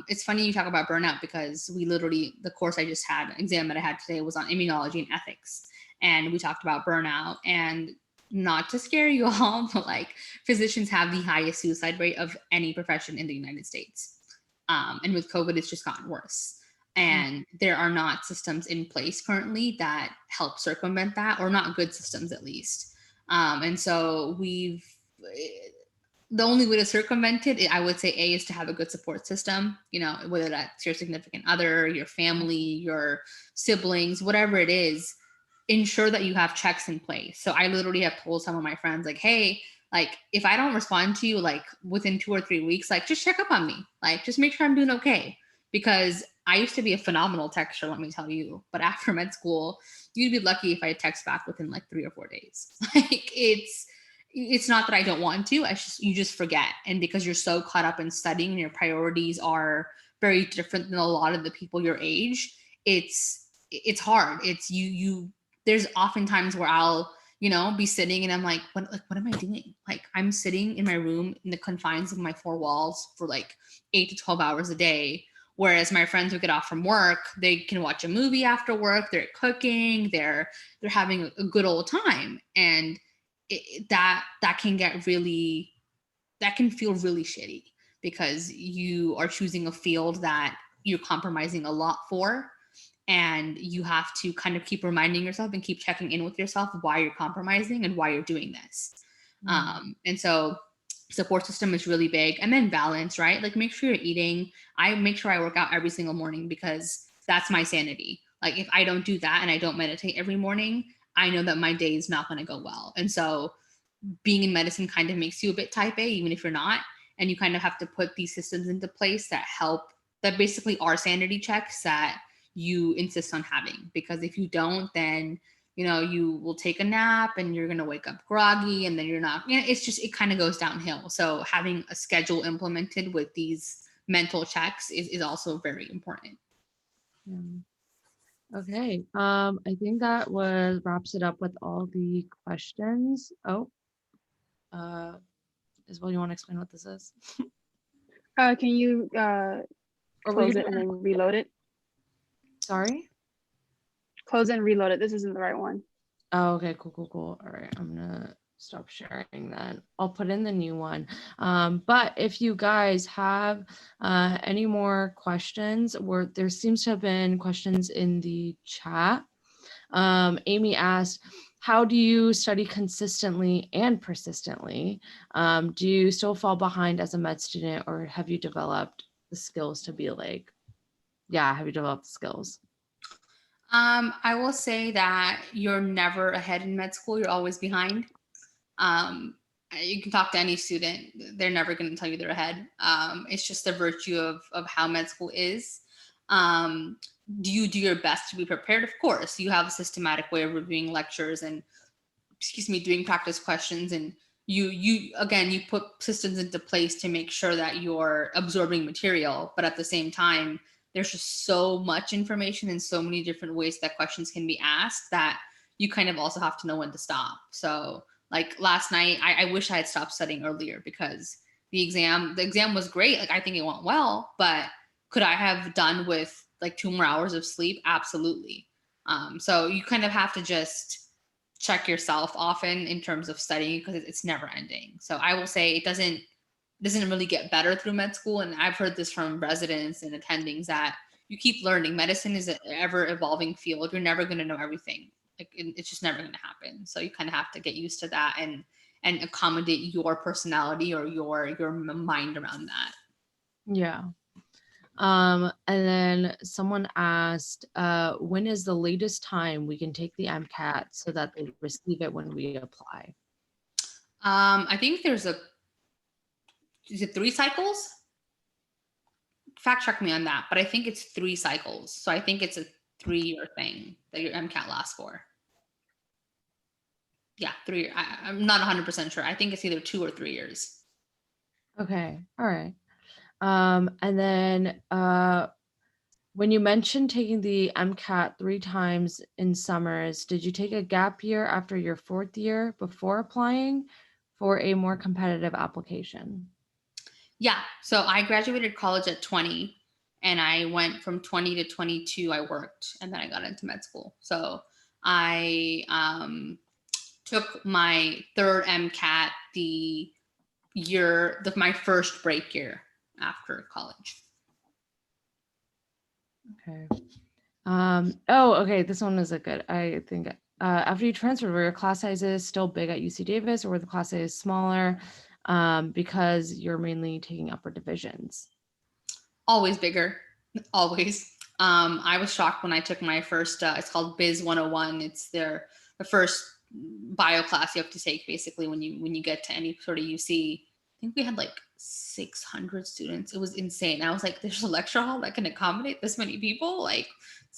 [SPEAKER 4] It's funny you talk about burnout because the course I just had, exam that I had today was on immunology and ethics. And we talked about burnout, and not to scare you all, but like physicians have the highest suicide rate of any profession in the United States. And with COVID, it's just gotten worse. And there are not systems in place currently that help circumvent that, or not good systems at least. And so the only way to circumvent it, I would say, is to have a good support system, whether that's your significant other, your family, your siblings, whatever it is, ensure that you have checks in place. So I literally have told some of my friends, like, hey, like, if I don't respond to you, like within 2 or 3 weeks, like just check up on me, like just make sure I'm doing okay. Because I used to be a phenomenal texter, let me tell you, but after med school, you'd be lucky if I text back within like 3 or 4 days. Like it's not that I don't want to, you just forget. And because you're so caught up in studying and your priorities are very different than a lot of the people your age, it's hard. It's you there's often times where I'll, be sitting and I'm like, what am I doing? Like, I'm sitting in my room in the confines of my 4 walls for like 8 to 12 hours a day. Whereas my friends who get off from work, they can watch a movie after work, they're cooking, they're having a good old time. And that can feel really shitty because you are choosing a field that you're compromising a lot for. And you have to kind of keep reminding yourself and keep checking in with yourself why you're compromising and why you're doing this. And so support system is really big. And then balance, right? Like, make sure you're eating. I make sure I work out every single morning because that's my sanity. Like, if I don't do that and I don't meditate every morning, I know that my day is not going to go well. And so being in medicine kind of makes you a bit type A, even if you're not. And you kind of have to put these systems into place that basically are sanity checks that you insist on having. Because if you don't, then you will take a nap and you're going to wake up groggy, and then you're not, it kind of goes downhill. So having a schedule implemented with these mental checks is also very important.
[SPEAKER 1] Okay. I think that wraps it up with all the questions. Isabel, you want to explain what this is?
[SPEAKER 3] Can you close it and then reload it?
[SPEAKER 1] Sorry?
[SPEAKER 3] Close it and reload it. This isn't the right one.
[SPEAKER 1] Oh, okay, cool. All right, I'm gonna stop sharing then. I'll put in the new one. But if you guys have any more questions, there seems to have been questions in the chat. Amy asked, how do you study consistently and persistently? Do you still fall behind as a med student, or have you developed the skills to be like, have you developed the skills?
[SPEAKER 4] I will say that you're never ahead in med school. You're always behind. You can talk to any student. They're never going to tell you they're ahead. It's just the virtue of how med school is. Do you do your best to be prepared? Of course. You have a systematic way of reviewing lectures and, doing practice questions. And you put systems into place to make sure that you're absorbing material. But at the same time, there's just so much information and so many different ways that questions can be asked that you kind of also have to know when to stop. So like last night, I wish I had stopped studying earlier because the exam was great. Like, I think it went well, but could I have done with like 2 more hours of sleep? Absolutely. So you kind of have to just check yourself often in terms of studying because it's never ending. So I will say it doesn't really get better through med school. And I've heard this from residents and attendings that you keep learning. Medicine is an ever evolving field. You're never going to know everything. Like, it's just never going to happen. So you kind of have to get used to that and and accommodate your personality or your mind around that.
[SPEAKER 1] Yeah. And then someone asked, when is the latest time we can take the MCAT so that they receive it when we apply?
[SPEAKER 4] I think is it 3 cycles? Fact check me on that, but I think it's 3 cycles. So I think it's a 3-year thing that your MCAT lasts for. Yeah, 3. I'm not 100% sure. I think it's either 2 or 3 years.
[SPEAKER 1] Okay. All right. And then when you mentioned taking the MCAT 3 times in summers, did you take a gap year after your 4th year before applying for a more competitive application?
[SPEAKER 4] Yeah. So I graduated college at 20, and I went from 20 to 22. I worked, and then I got into med school. So I took my 3rd MCAT the year, my first break year after college.
[SPEAKER 1] Okay. Oh, okay. This one is a good. I think after you transferred, were your class sizes still big at UC Davis, or were the class sizes smaller because you're mainly taking upper divisions?
[SPEAKER 4] Always bigger, always. I was shocked when I took my first. It's called Biz 101. It's the first bio class you have to take basically when you get to any sort of UC. I think we had like 600 students. It was insane. I was like, there's a lecture hall that can accommodate this many people. Like,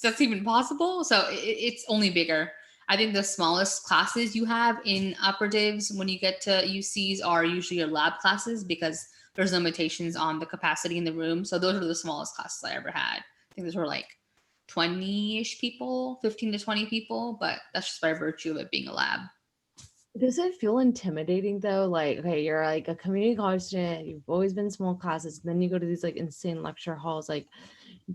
[SPEAKER 4] that's even possible. So it's only bigger. I think the smallest classes you have in upper divs when you get to UCs are usually your lab classes because there's limitations on the capacity in the room. So those are the smallest classes I ever had. I think those were like 20-ish people, 15 to 20 people, but that's just by virtue of it being a lab.
[SPEAKER 1] Does it feel intimidating though? Like, okay, you're like a community college student, you've always been small classes, then you go to these like insane lecture halls. Like,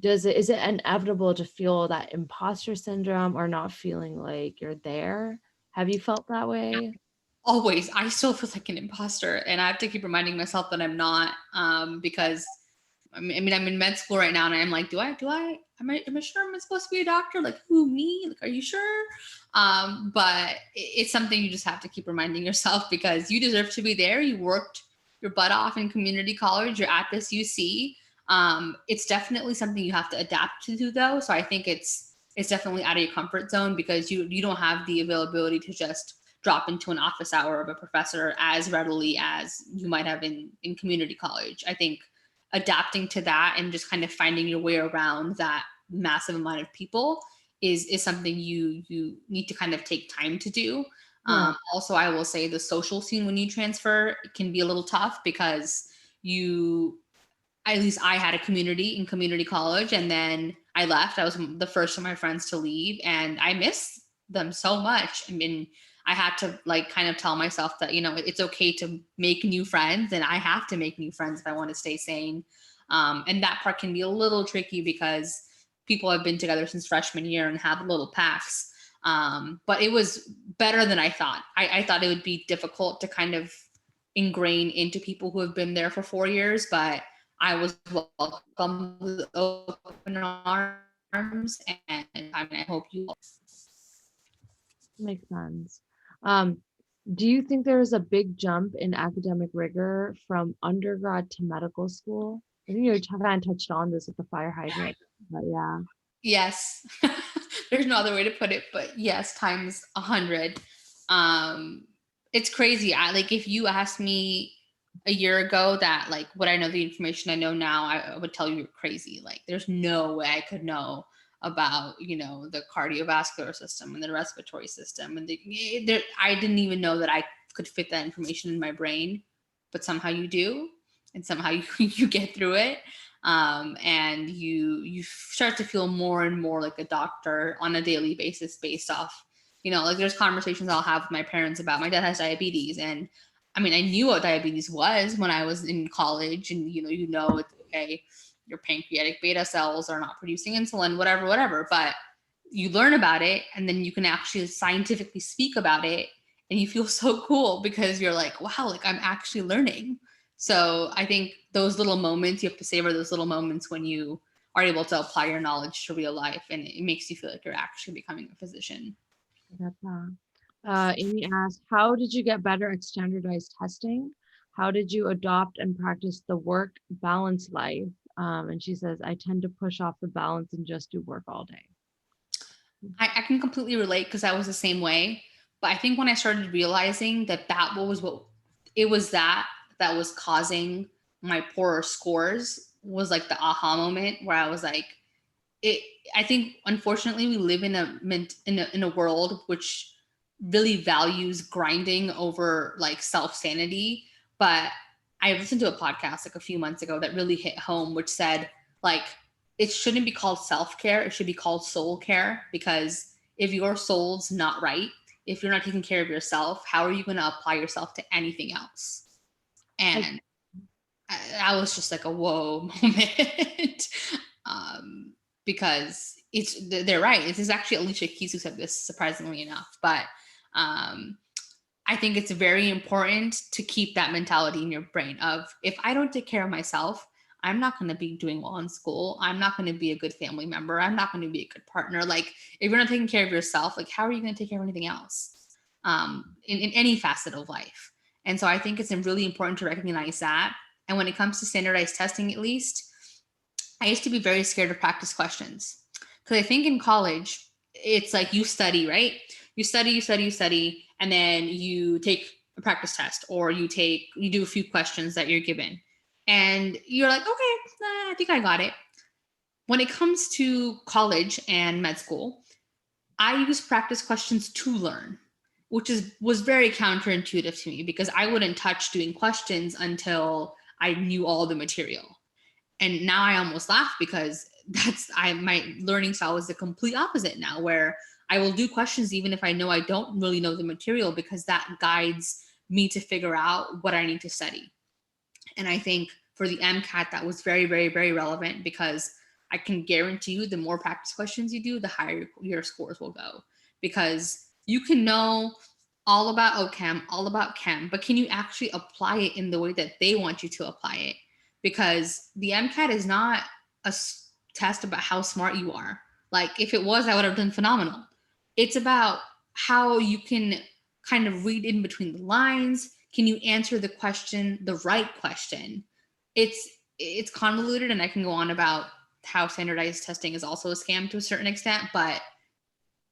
[SPEAKER 1] is it inevitable to feel that imposter syndrome or not feeling like you're there? Have you felt that way?
[SPEAKER 4] Always. I still feel like an imposter, and I have to keep reminding myself that I'm not, because I mean, I'm in med school right now, and I'm like, am I sure I'm supposed to be a doctor? Like, who, me? Like, are you sure? But it's something you just have to keep reminding yourself because you deserve to be there. You worked your butt off in community college. You're at this UC. It's definitely something you have to adapt to, though. So I think it's definitely out of your comfort zone because you don't have the availability to just drop into an office hour of a professor as readily as you might have in community college. I think adapting to that and just kind of finding your way around that massive amount of people is something you need to kind of take time to do.
[SPEAKER 1] Yeah.
[SPEAKER 4] Also, I will say the social scene when you transfer can be a little tough because at least I had a community in community college, and then I left. I was the first of my friends to leave, and I miss them so much. I mean, I had to like kind of tell myself that, it's okay to make new friends, and I have to make new friends if I want to stay sane. And that part can be a little tricky because people have been together since freshman year and have little packs. But it was better than I thought. I thought it would be difficult to kind of ingrain into people who have been there for 4 years, but I was welcomed with open arms, and I hope you all.
[SPEAKER 1] Makes sense. Do you think there is a big jump in academic rigor from undergrad to medical school? I think you kind of touched on this with the fire hydrant, but yeah.
[SPEAKER 4] Yes. There's no other way to put it, but yes, times 100. It's crazy. If you asked me a year ago that like would I know the information I know now, I would tell you you're crazy. Like there's no way I could know about the cardiovascular system and the respiratory system and I didn't even know that I could fit that information in my brain, but somehow you do, and somehow you get through it. And you start to feel more and more like a doctor on a daily basis based off, like there's conversations I'll have with my parents about my dad has diabetes, and I mean, I knew what diabetes was when I was in college, and it's okay, your pancreatic beta cells are not producing insulin, whatever, but you learn about it and then you can actually scientifically speak about it, and you feel so cool because you're like, wow, like I'm actually learning. So I think those little moments, you have to savor those little moments when you are able to apply your knowledge to real life, and it makes you feel like you're actually becoming a physician.
[SPEAKER 1] I get that. Amy asked, how did you get better at standardized testing? How did you adopt and practice the work balance life? And she says, I tend to push off the balance and just do work all day.
[SPEAKER 4] I can completely relate because I was the same way. But I think when I started realizing that that was causing my poorer scores was like the aha moment where I was like, it. I think unfortunately we live in a world which really values grinding over like self sanity. But I listened to a podcast like a few months ago that really hit home, which said like it shouldn't be called self-care, it should be called soul care, because if your soul's not right, if you're not taking care of yourself, how are you going to apply yourself to anything else? And I was just like a whoa moment. Because they're right. This is actually Alicia Keys who said this, surprisingly enough. But I think it's very important to keep that mentality in your brain of, if I don't take care of myself, I'm not going to be doing well in school. I'm not going to be a good family member. I'm not going to be a good partner. Like, if you're not taking care of yourself, like, how are you going to take care of anything else in any facet of life? And so I think it's really important to recognize that. And when it comes to standardized testing, at least, I used to be very scared to practice questions, because I think in college, it's like you study, right? You study, and then you take a practice test, or you do a few questions that you're given. And you're like, okay, I think I got it. When it comes to college and med school, I use practice questions to learn, which was very counterintuitive to me, because I wouldn't touch doing questions until I knew all the material. And now I almost laugh, because my learning style is the complete opposite now, where I will do questions even if I know I don't really know the material, because that guides me to figure out what I need to study. And I think for the MCAT, that was very, very, very relevant, because I can guarantee you the more practice questions you do, the higher your scores will go, because you can know all about OChem, all about chem, but can you actually apply it in the way that they want you to apply it? Because the MCAT is not a test about how smart you are. Like, if it was, I would have done phenomenal. It's about how you can kind of read in between the lines. Can you answer the question, the right question? It's convoluted, and I can go on about how standardized testing is also a scam to a certain extent, but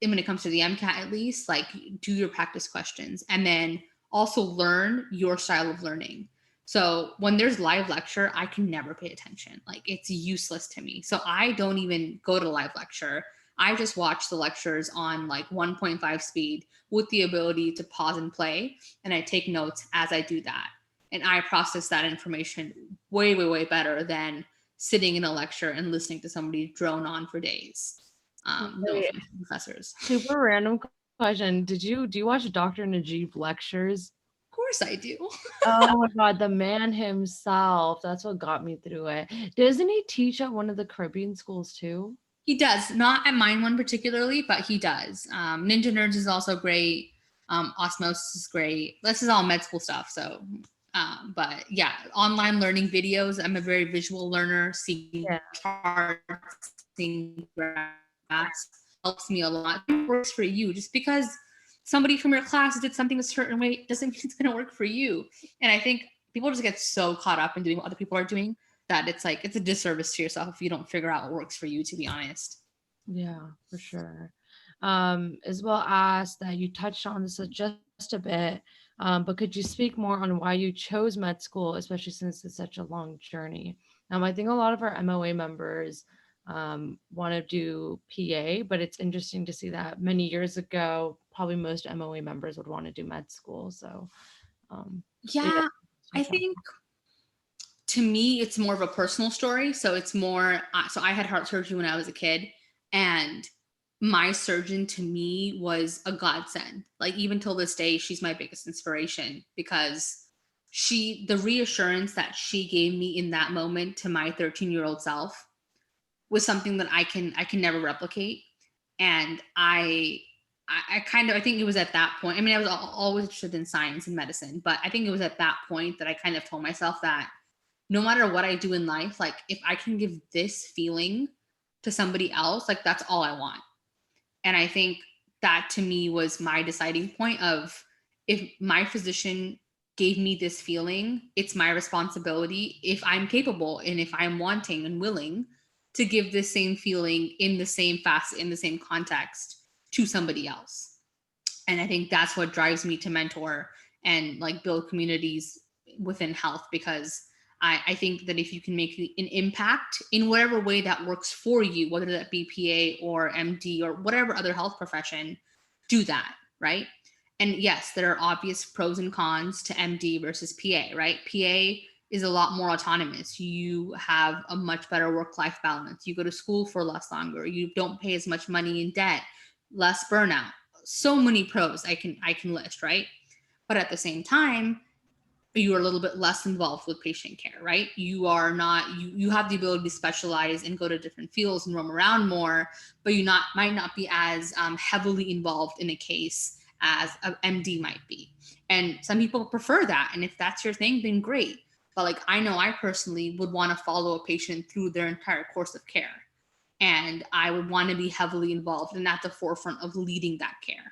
[SPEAKER 4] when it comes to the MCAT, at least, like, do your practice questions, and then also learn your style of learning. So when there's live lecture, I can never pay attention. Like, it's useless to me. So I don't even go to live lecture. I just watch the lectures on like 1.5 speed with the ability to pause and play. And I take notes as I do that. And I process that information way, way, way better than sitting in a lecture and listening to somebody drone on for days. No offense to professors.
[SPEAKER 1] Super random question. Do you watch Dr. Najib lectures?
[SPEAKER 4] Of course I do.
[SPEAKER 1] Oh my God, the man himself. That's what got me through it. Doesn't he teach at one of the Caribbean schools too?
[SPEAKER 4] He does. Not at mine one particularly, but he does. Ninja Nerds is also great. Osmosis is great. This is all med school stuff. So, but yeah, online learning videos. I'm a very visual learner. Seeing charts, seeing graphs helps me a lot. It works for you. Just because somebody from your class did something a certain way doesn't mean it's going to work for you. And I think people just get so caught up in doing what other people are doing that it's like, it's a disservice to yourself if you don't figure out what works for you, to be honest.
[SPEAKER 1] Yeah, for sure. Isabel asked that you touched on this just a bit, but could you speak more on why you chose med school, especially since it's such a long journey? I think a lot of our MOA members want to do PA, but it's interesting to see that many years ago, probably most MOA members would want to do med school. So
[SPEAKER 4] yeah, I think to me, it's more of a personal story. So it's more, so I had heart surgery when I was a kid, and my surgeon to me was a godsend. Like, even till this day, she's my biggest inspiration, because the reassurance that she gave me in that moment to my 13-year-old self was something that I can never replicate. And I think it was at that point. I mean, I was always interested in science and medicine, but I think it was at that point that I kind of told myself that no matter what I do in life, like, if I can give this feeling to somebody else, like, that's all I want. And I think that to me was my deciding point of, if my physician gave me this feeling, it's my responsibility, if I'm capable and if I'm wanting and willing, to give this same feeling in the same facet, in the same context to somebody else. And I think that's what drives me to mentor and like build communities within health, because I think that if you can make an impact in whatever way that works for you, whether that be PA or MD or whatever other health profession, do that, right? And yes, there are obvious pros and cons to MD versus PA, right? PA is a lot more autonomous. You have a much better work-life balance. You go to school for less longer. You don't pay as much money in debt, less burnout. So many pros I can list, right? But at the same time, you are a little bit less involved with patient care, right? You are not, you have the ability to specialize and go to different fields and roam around more, but you might not be as heavily involved in a case as an MD might be. And some people prefer that. And if that's your thing, then great. But like, I know I personally would want to follow a patient through their entire course of care. And I would want to be heavily involved and at the forefront of leading that care.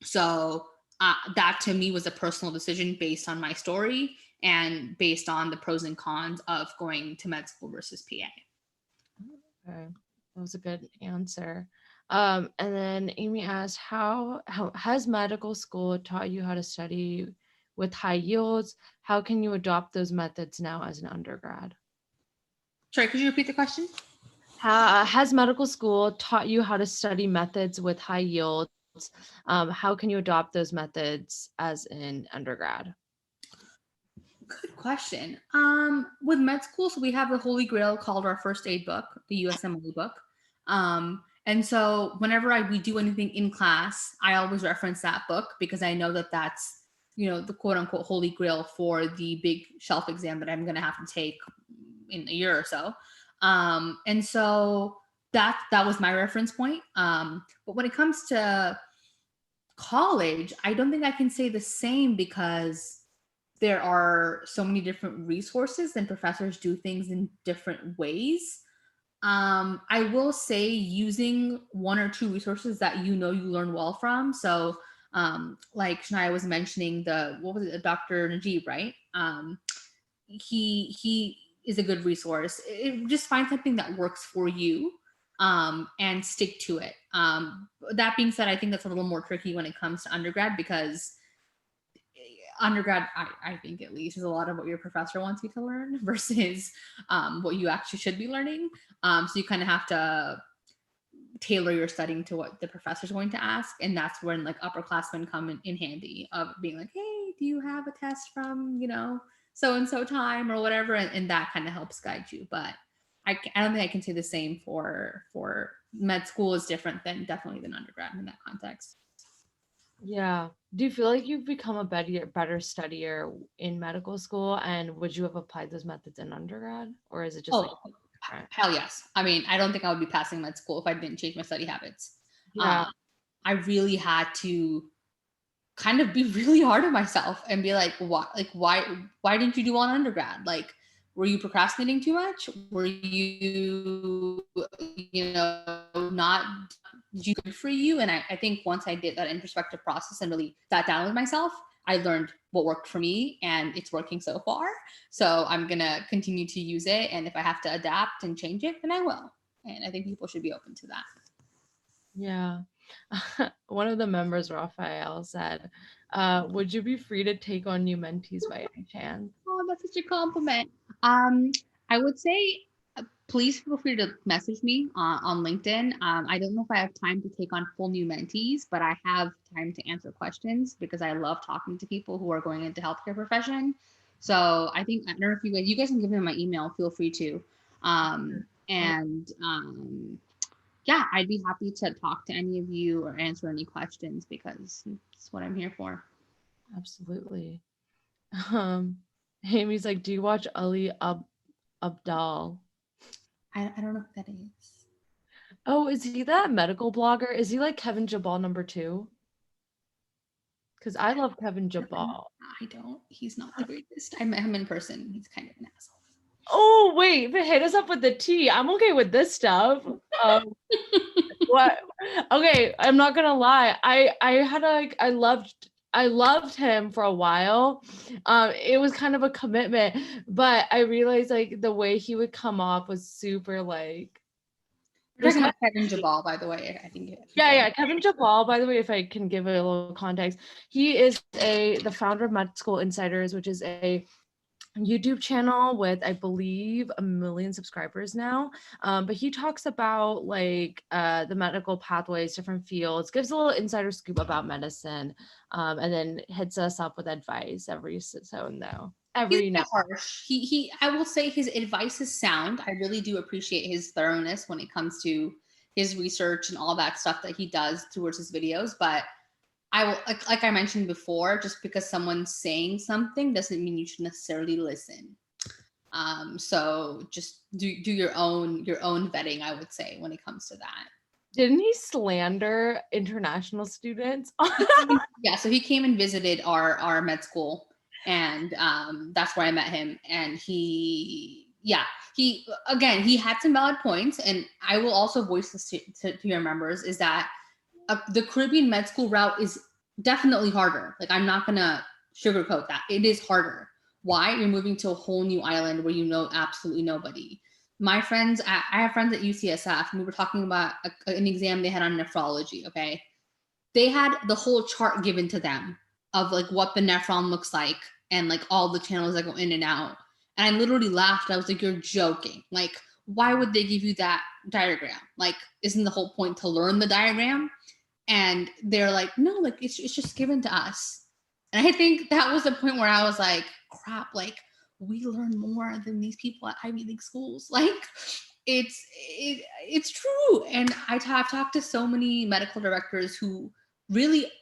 [SPEAKER 4] So that to me was a personal decision based on my story and based on the pros and cons of going to med school versus PA.
[SPEAKER 1] Okay, that was a good answer. And then Amy asked, how has medical school taught you how to study with high yields? How can you adopt those methods now as an undergrad?
[SPEAKER 4] Sorry, could you repeat the question?
[SPEAKER 1] Has medical school taught you how to study methods with high yields? How can you adopt those methods as an undergrad?
[SPEAKER 4] Good question. With med school, so we have the Holy Grail called our first aid book, the USMLE book. And so whenever we do anything in class, I always reference that book because I know that that's, the quote unquote Holy Grail for the big shelf exam that I'm going to have to take in a year or so. And so that was my reference point. But when it comes to college, I don't think I can say the same because there are so many different resources and professors do things in different ways. I will say using one or two resources that you learn well from. So like Shania was mentioning Dr. Najib, right? He is a good resource. Just find something that works for you and stick to it. That being said, I think that's a little more tricky when it comes to undergrad because undergrad, I think at least, is a lot of what your professor wants you to learn versus what you actually should be learning. So you kind of have to tailor your studying to what the professor's going to ask. And that's when like upperclassmen come in handy of being like, hey, do you have a test from, so-and-so time or whatever. And that kind of helps guide you. But I don't think I can say the same for med school is different than undergrad in that context.
[SPEAKER 1] Yeah. Do you feel like you've become a better studier in medical school? And would you have applied those methods in undergrad? Or is it just
[SPEAKER 4] hell yes. I mean, I don't think I would be passing med school if I didn't change my study habits.
[SPEAKER 1] Yeah.
[SPEAKER 4] I really had to kind of be really hard on myself and be like, why didn't you do well in undergrad? Like, were you procrastinating too much? Were you, not good for you? And I think once I did that introspective process and really sat down with myself, I learned what worked for me and it's working so far. So I'm going to continue to use it. And if I have to adapt and change it, then I will. And I think people should be open to that.
[SPEAKER 1] Yeah. One of the members, Raphael, said, would you be free to take on new mentees by any chance?
[SPEAKER 4] Oh, that's such a compliment. I would say, please feel free to message me on LinkedIn. I don't know if I have time to take on full new mentees, but I have time to answer questions because I love talking to people who are going into healthcare profession. So I don't know if you guys can give me my email, feel free to. Yeah, I'd be happy to talk to any of you or answer any questions because it's what I'm here for.
[SPEAKER 1] Absolutely. Amy's like, do you watch Ali Abdal?
[SPEAKER 4] I don't know who that is.
[SPEAKER 1] Oh, is he that medical blogger? Is he like Kevin Jabal #2? Because I love Kevin Jabal.
[SPEAKER 4] I don't. He's not the greatest. I met him in person. He's kind of an asshole. Oh,
[SPEAKER 1] wait, but hit us up with the tea. I'm okay with this stuff. Okay, I'm not gonna lie. I had I loved him for a while. It was kind of a commitment, but I realized like the way he would come off was super like.
[SPEAKER 4] You're talking about Kevin Jabal, by the way. I think.
[SPEAKER 1] Yeah. Kevin Jabal, by the way, if I can give a little context, he is the founder of Med School Insiders, which is a YouTube channel with, I believe, 1 million subscribers now. But he talks about like the medical pathways, different fields, gives a little insider scoop about medicine, and then hits us up with advice every so and now. Every now.
[SPEAKER 4] Harsh. I will say his advice is sound. I really do appreciate his thoroughness when it comes to his research and all that stuff that he does towards his videos. But I will, like I mentioned before, just because someone's saying something doesn't mean you should necessarily listen. So just do your own vetting, I would say, when it comes to that.
[SPEAKER 1] Didn't he slander international students?
[SPEAKER 4] Yeah, so he came and visited our med school, and that's where I met him. And he had some valid points, and I will also voice this to your members, is that the Caribbean med school route is definitely harder. Like, I'm not gonna sugarcoat that. It is harder. Why? You're moving to a whole new island where you know absolutely nobody. My friends, I have friends at UCSF, and we were talking about an exam they had on nephrology, okay? They had the whole chart given to them of like what the nephron looks like and like all the channels that go in and out. And I literally laughed. I was like, you're joking. Like, why would they give you that diagram? Like, isn't the whole point to learn the diagram? And they're like, no, like it's just given to us. And I think that was the point where I was like, crap, like we learn more than these people at Ivy League schools. Like it's true. And I've talked to so many medical directors who really,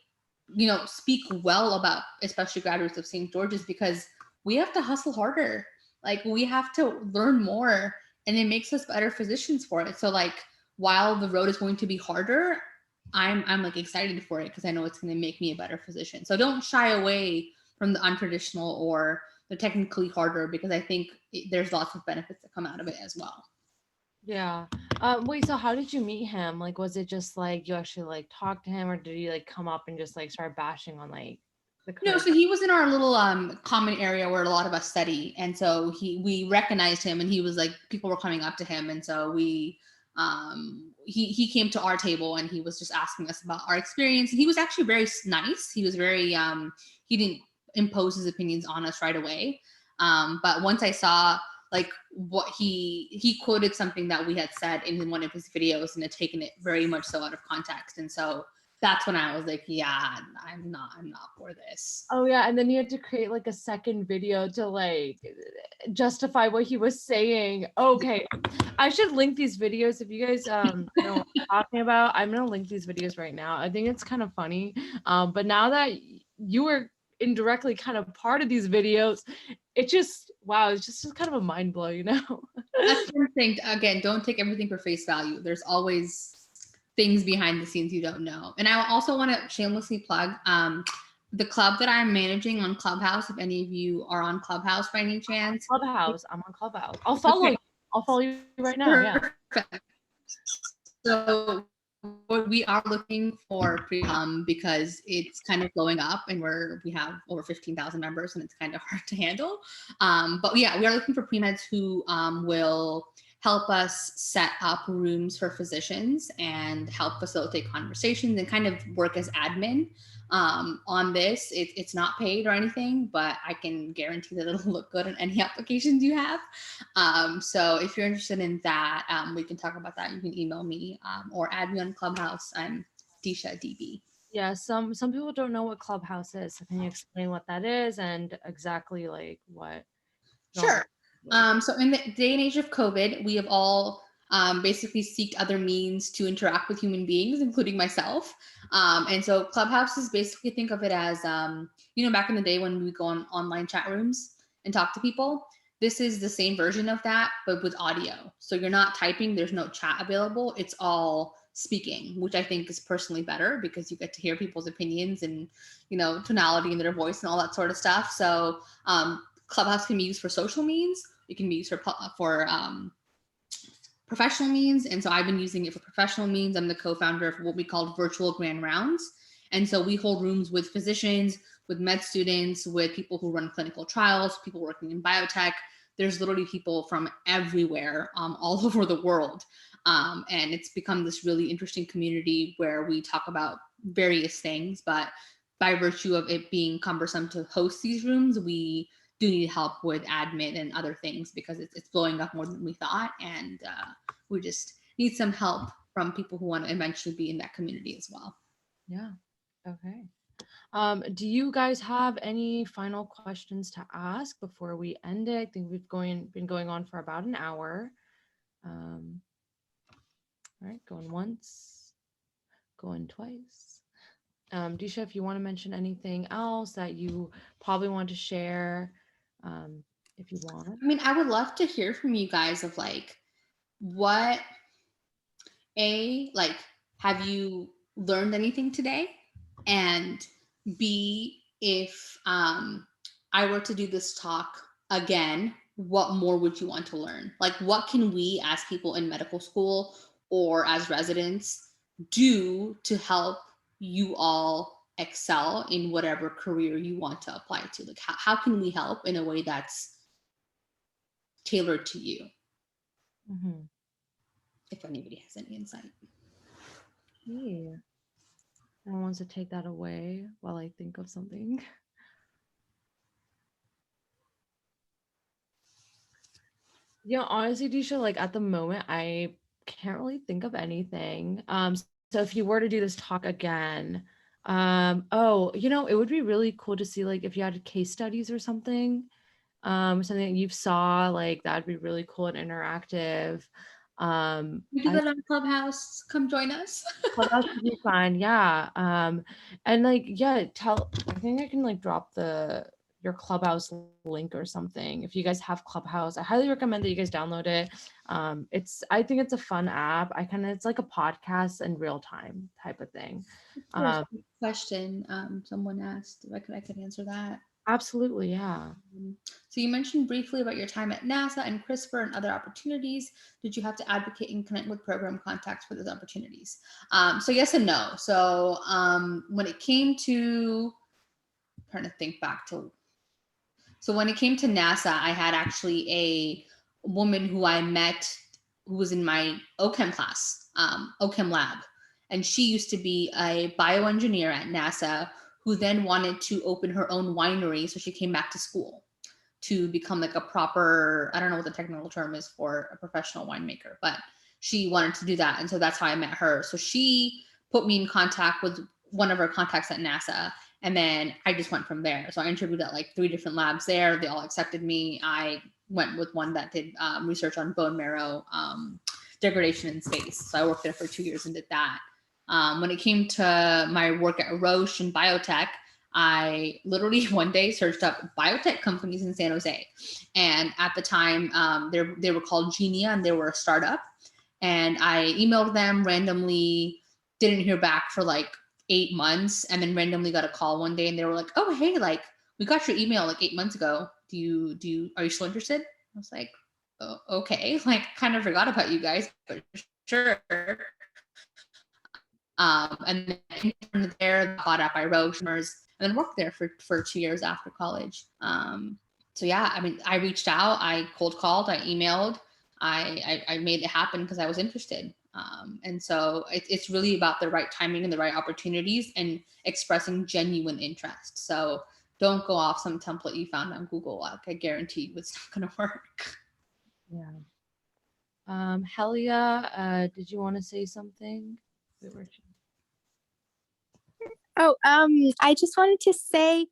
[SPEAKER 4] speak well about, especially graduates of St. George's, because we have to hustle harder. Like we have to learn more, and it makes us better physicians for it. So like, while the road is going to be harder, I'm like excited for it because I know it's going to make me a better physician. So don't shy away from the untraditional or the technically harder, because I think there's lots of benefits that come out of it as well.
[SPEAKER 1] Yeah. Wait, so how did you meet him? Like, was it just like you actually like talked to him, or did he like come up and just like start bashing on like the
[SPEAKER 4] No, so he was in our little common area where a lot of us study, and so we recognized him, and he was like, people were coming up to him, and so we he came to our table, and he was just asking us about our experience. And he was actually very nice. He was very he didn't impose his opinions on us right away. But once I saw like what he quoted something that we had said in one of his videos and had taken it very much so out of context. And so that's when I was like, yeah, I'm not for this.
[SPEAKER 1] Oh yeah, and then you had to create like a second video to like justify what he was saying. Okay, I should link these videos if you guys know what I'm talking about. I'm gonna link these videos right now. I think it's kind of funny. But now that you were indirectly kind of part of these videos, it just it's just kind of a mind blow,
[SPEAKER 4] That's one thing. Again, don't take everything for face value. There's always things behind the scenes you don't know. And I also want to shamelessly plug the club that I'm managing on Clubhouse. If any of you are on Clubhouse by any chance.
[SPEAKER 1] Clubhouse. I'm on Clubhouse. I'll follow you. I'll follow you right now.
[SPEAKER 4] Perfect. Yeah. So we are looking for because it's kind of blowing up, and we have over 15,000 members, and it's kind of hard to handle. But yeah, we are looking for pre-meds who will help us set up rooms for physicians and help facilitate conversations and kind of work as admin on this. It's not paid or anything, but I can guarantee that it'll look good on any applications you have. So if you're interested in that, we can talk about that. You can email me or add me on Clubhouse. I'm Disha DB.
[SPEAKER 1] Yeah, some people don't know what Clubhouse is. So can you explain what that is and exactly like what?
[SPEAKER 4] Sure. So in the day and age of COVID, we have all basically seeked other means to interact with human beings, including myself. And so Clubhouse is basically, think of it as, back in the day when we go on online chat rooms and talk to people. This is the same version of that, but with audio. So you're not typing, there's no chat available. It's all speaking, which I think is personally better because you get to hear people's opinions and, tonality in their voice and all that sort of stuff. So Clubhouse can be used for social means. It can be used for professional means. And so I've been using it for professional means. I'm the co-founder of what we call virtual grand rounds. And so we hold rooms with physicians, with med students, with people who run clinical trials, people working in biotech. There's literally people from everywhere, all over the world. And it's become this really interesting community where we talk about various things, but by virtue of it being cumbersome to host these rooms, we do need help with admin and other things because it's blowing up more than we thought. And we just need some help from people who want to eventually be in that community as well.
[SPEAKER 1] Yeah. Okay. Do you guys have any final questions to ask before we end it? I think we've been going on for about an hour. All right, going once, going twice. Disha, if you want to mention anything else that you probably want to share, if you want.
[SPEAKER 4] I mean, I would love to hear from you guys of like, what, like, have you learned anything today? And B, if I were to do this talk again, what more would you want to learn? Like, what can we as people in medical school or as residents do to help you all excel in whatever career you want to apply to? Like, how can we help in a way that's tailored to you?
[SPEAKER 1] Mm-hmm.
[SPEAKER 4] If anybody has any insight.
[SPEAKER 1] Yeah. No one wants to take that away while I think of something. Yeah, honestly, Disha, like at the moment, I can't really think of anything. So if you were to do this talk again, it would be really cool to see like if you had case studies or something, something that you saw, like that'd be really cool and interactive.
[SPEAKER 4] We do that on Clubhouse. Come join us.
[SPEAKER 1] Clubhouse would be fun, yeah. And like, yeah, I think I can like drop your Clubhouse link or something. If you guys have Clubhouse, I highly recommend that you guys download it. I think it's a fun app. It's like a podcast in real time type of thing.
[SPEAKER 4] Question someone asked if I could answer that.
[SPEAKER 1] Absolutely, yeah.
[SPEAKER 4] So you mentioned briefly about your time at NASA and CRISPR and other opportunities. Did you have to advocate and connect with program contacts for those opportunities? So yes and no. So when it came to, I'm trying to think back to, so when it came to NASA, I had actually a woman who I met who was in my OChem class, OChem lab. And she used to be a bioengineer at NASA who then wanted to open her own winery. So she came back to school to become like a proper, I don't know what the technical term is for a professional winemaker, but she wanted to do that. And so that's how I met her. So she put me in contact with one of her contacts at NASA. And then I just went from there. So I interviewed at like 3 different labs there. They all accepted me. I went with one that did research on bone marrow degradation in space. So I worked there for 2 years and did that. When it came to my work at Roche and biotech, I literally one day searched up biotech companies in San Jose. And at the time, they were called Genia and they were a startup. And I emailed them randomly, didn't hear back for like 8 months, and then randomly got a call one day and they were like, oh, hey, like we got your email like 8 months ago. Are you still interested? I was like, oh, okay, like kind of forgot about you guys, but sure. And then there got up by Roche and then worked there for 2 years after college. So yeah, I mean, I reached out, I cold called, I emailed, I made it happen because I was interested. And so it's really about the right timing and the right opportunities and expressing genuine interest. So don't go off some template you found on Google. Like I guarantee you it's not going to work.
[SPEAKER 1] Yeah. Helia, did you want to say something?
[SPEAKER 6] I just wanted to say,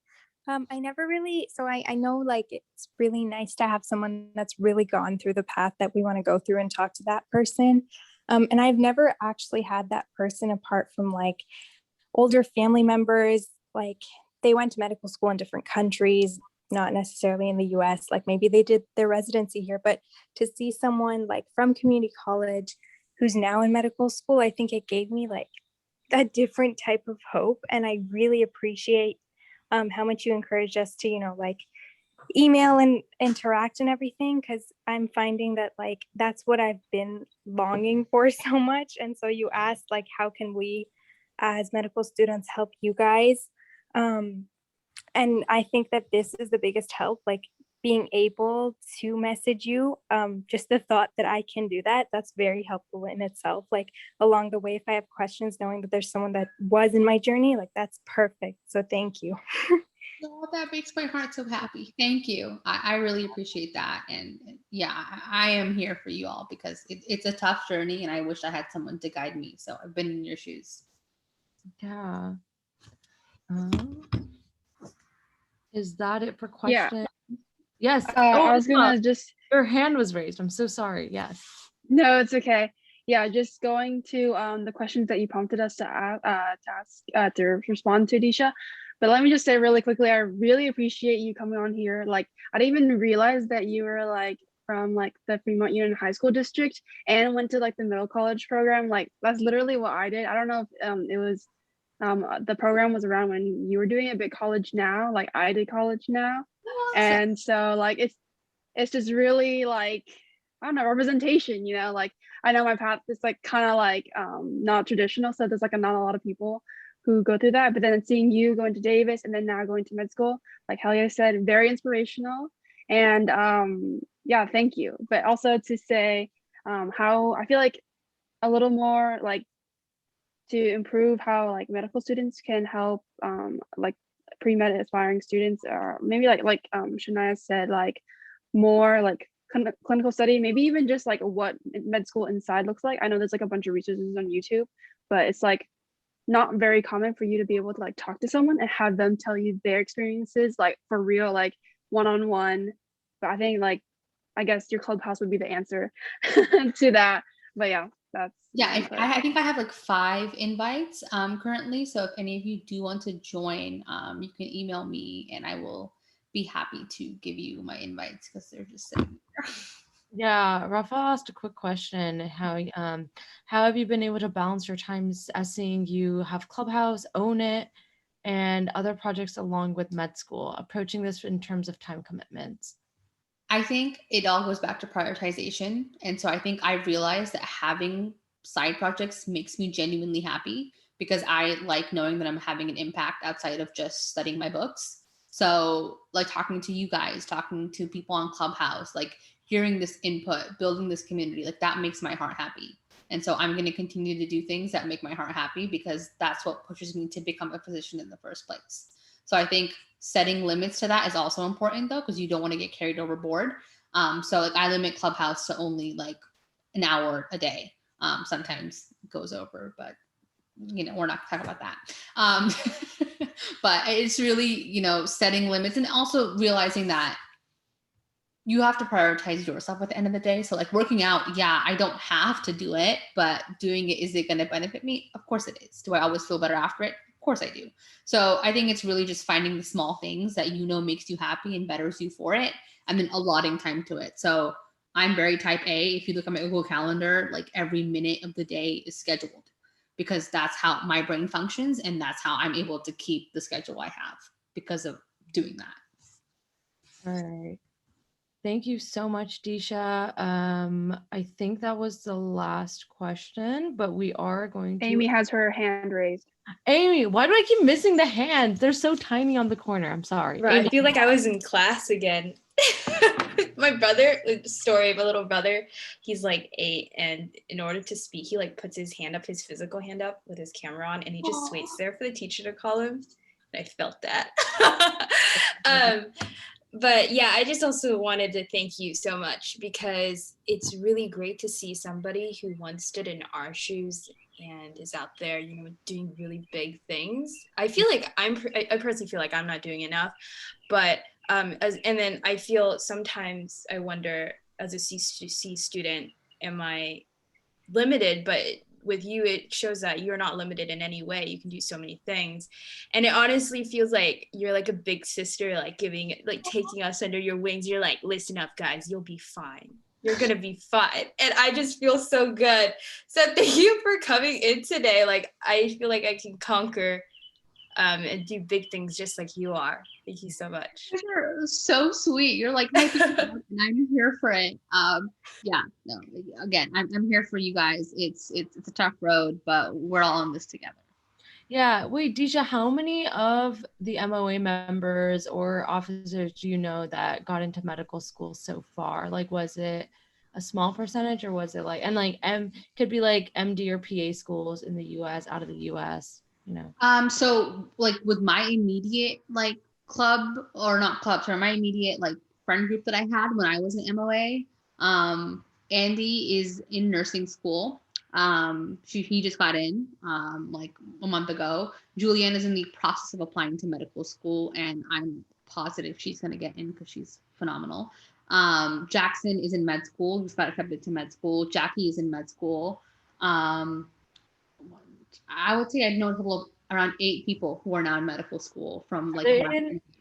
[SPEAKER 6] I never really, so I know like it's really nice to have someone that's really gone through the path that we want to go through and talk to that person. And I've never actually had that person apart from like older family members, like they went to medical school in different countries, not necessarily in the US, like maybe they did their residency here, but to see someone like from community college who's now in medical school, I think it gave me like a different type of hope. And I really appreciate how much you encouraged us to, like email and interact and everything, because I'm finding that like that's what I've been longing for so much. And so you asked like, how can we as medical students help you guys? And I think that this is the biggest help, like being able to message you. Just the thought that I can do that, that's very helpful in itself. Like along the way, if I have questions, knowing that there's someone that was in my journey, like that's perfect. So thank you.
[SPEAKER 4] Oh, that makes my heart so happy. Thank you. I really appreciate that. And yeah, I am here for you all because it's a tough journey and I wish I had someone to guide me. So I've been in your shoes.
[SPEAKER 1] Yeah. Is that it for
[SPEAKER 3] Yeah.
[SPEAKER 1] questions? Yes.
[SPEAKER 3] I was gonna just.
[SPEAKER 1] Your hand was raised. I'm so sorry. Yes.
[SPEAKER 3] No, it's okay. Yeah, just going to the questions that you prompted us to ask to respond to, Disha. But let me just say really quickly, I really appreciate you coming on here. Like, I didn't even realize that you were like from like the Fremont Union High School District and went to like the middle college program. Like, that's literally what I did. I don't know if it was the program was around when you were doing it, but college now, like I did college now. And so like it's just really like, I don't know, representation, you know, like I know my path is like kind of like not traditional. So there's like not a lot of people who go through that. But then seeing you going to Davis and then now going to med school, like Helia said, very inspirational. And yeah, thank you. But also to say how I feel like a little more like to improve how like medical students can help like pre-med aspiring students, or maybe like Shania said, like more like clinical study, maybe even just like what med school inside looks like. I know there's like a bunch of resources on YouTube, but it's like not very common for you to be able to like talk to someone and have them tell you their experiences like for real, like one-on-one. But I think like, I guess your clubhouse would be the answer to that. But yeah, that's
[SPEAKER 4] I think I have like 5 invites currently. So if any of you do want to join, you can email me and I will be happy to give you my invites because they're just sitting there.
[SPEAKER 1] Yeah, Rafa asked a quick question. How have you been able to balance your times as seeing you have Clubhouse, own it, and other projects along with med school, approaching this in terms of time commitments?
[SPEAKER 4] I think it all goes back to prioritization. And so I think I realized that having side projects makes me genuinely happy because I like knowing that I'm having an impact outside of just studying my books. So like talking to you guys, talking to people on Clubhouse, like hearing this input, building this community, like that makes my heart happy. And so I'm going to continue to do things that make my heart happy because that's what pushes me to become a physician in the first place. So I think setting limits to that is also important though, because you don't want to get carried overboard. So like I limit Clubhouse to only like an hour a day. Sometimes it goes over, but you know, we're not talking about that. But it's really, you know, setting limits and also realizing that you have to prioritize yourself at the end of the day. So like working out, yeah, I don't have to do it, but doing it, is it going to benefit me? Of course it is. Do I always feel better after it? Of course I do. So I think it's really just finding the small things that you know makes you happy and betters you for it, and then allotting time to it. So I'm very type A. If you look at my Google Calendar, like every minute of the day is scheduled because that's how my brain functions. And that's how I'm able to keep the schedule I have because of doing that.
[SPEAKER 1] All right. Thank you so much, Disha. I think that was the last question, but we are going to.
[SPEAKER 3] Amy has her hand raised.
[SPEAKER 1] Amy, why do I keep missing the hands? They're so tiny on the corner. I'm sorry.
[SPEAKER 5] Right,
[SPEAKER 1] Amy.
[SPEAKER 5] I feel like I was in class again. My brother, story of a little brother, he's like 8, and in order to speak, he like puts his hand up, his physical hand up with his camera on, and he just waits there for the teacher to call him. And I felt that. But yeah, I just also wanted to thank you so much because it's really great to see somebody who once stood in our shoes and is out there, you know, doing really big things. I feel like I personally feel like I'm not doing enough, but and then I feel sometimes I wonder as a C student, am I limited? But with you, it shows that you're not limited in any way. You can do so many things. And it honestly feels like you're like a big sister, like taking us under your wings. You're like, listen up, guys, you'll be fine. You're going to be fine. And I just feel so good. So thank you for coming in today. Like, I feel like I can conquer and do big things just like you are. Thank you so much.
[SPEAKER 4] You're so sweet. You're like my big dog, and I'm here for it. Yeah, no, again, I'm here for you guys. It's a tough road, but we're all in this together.
[SPEAKER 1] Yeah. Wait, Disha, how many of the MOA members or officers do you know that got into medical school so far? Like, was it a small percentage or was it like, and like could be like MD or PA schools in the US, out of the US, you know?
[SPEAKER 4] So like with my immediate like club, or not club, sorry, my immediate like friend group that I had when I was in MOA, Andy is in nursing school. He just got in like a month ago. Julianne is in the process of applying to medical school, and I'm positive she's gonna get in because she's phenomenal. Jackson is in med school. He's got accepted to med school. Jackie is in med school. I would say I'd know a total of around 8 people who are now in medical school from like.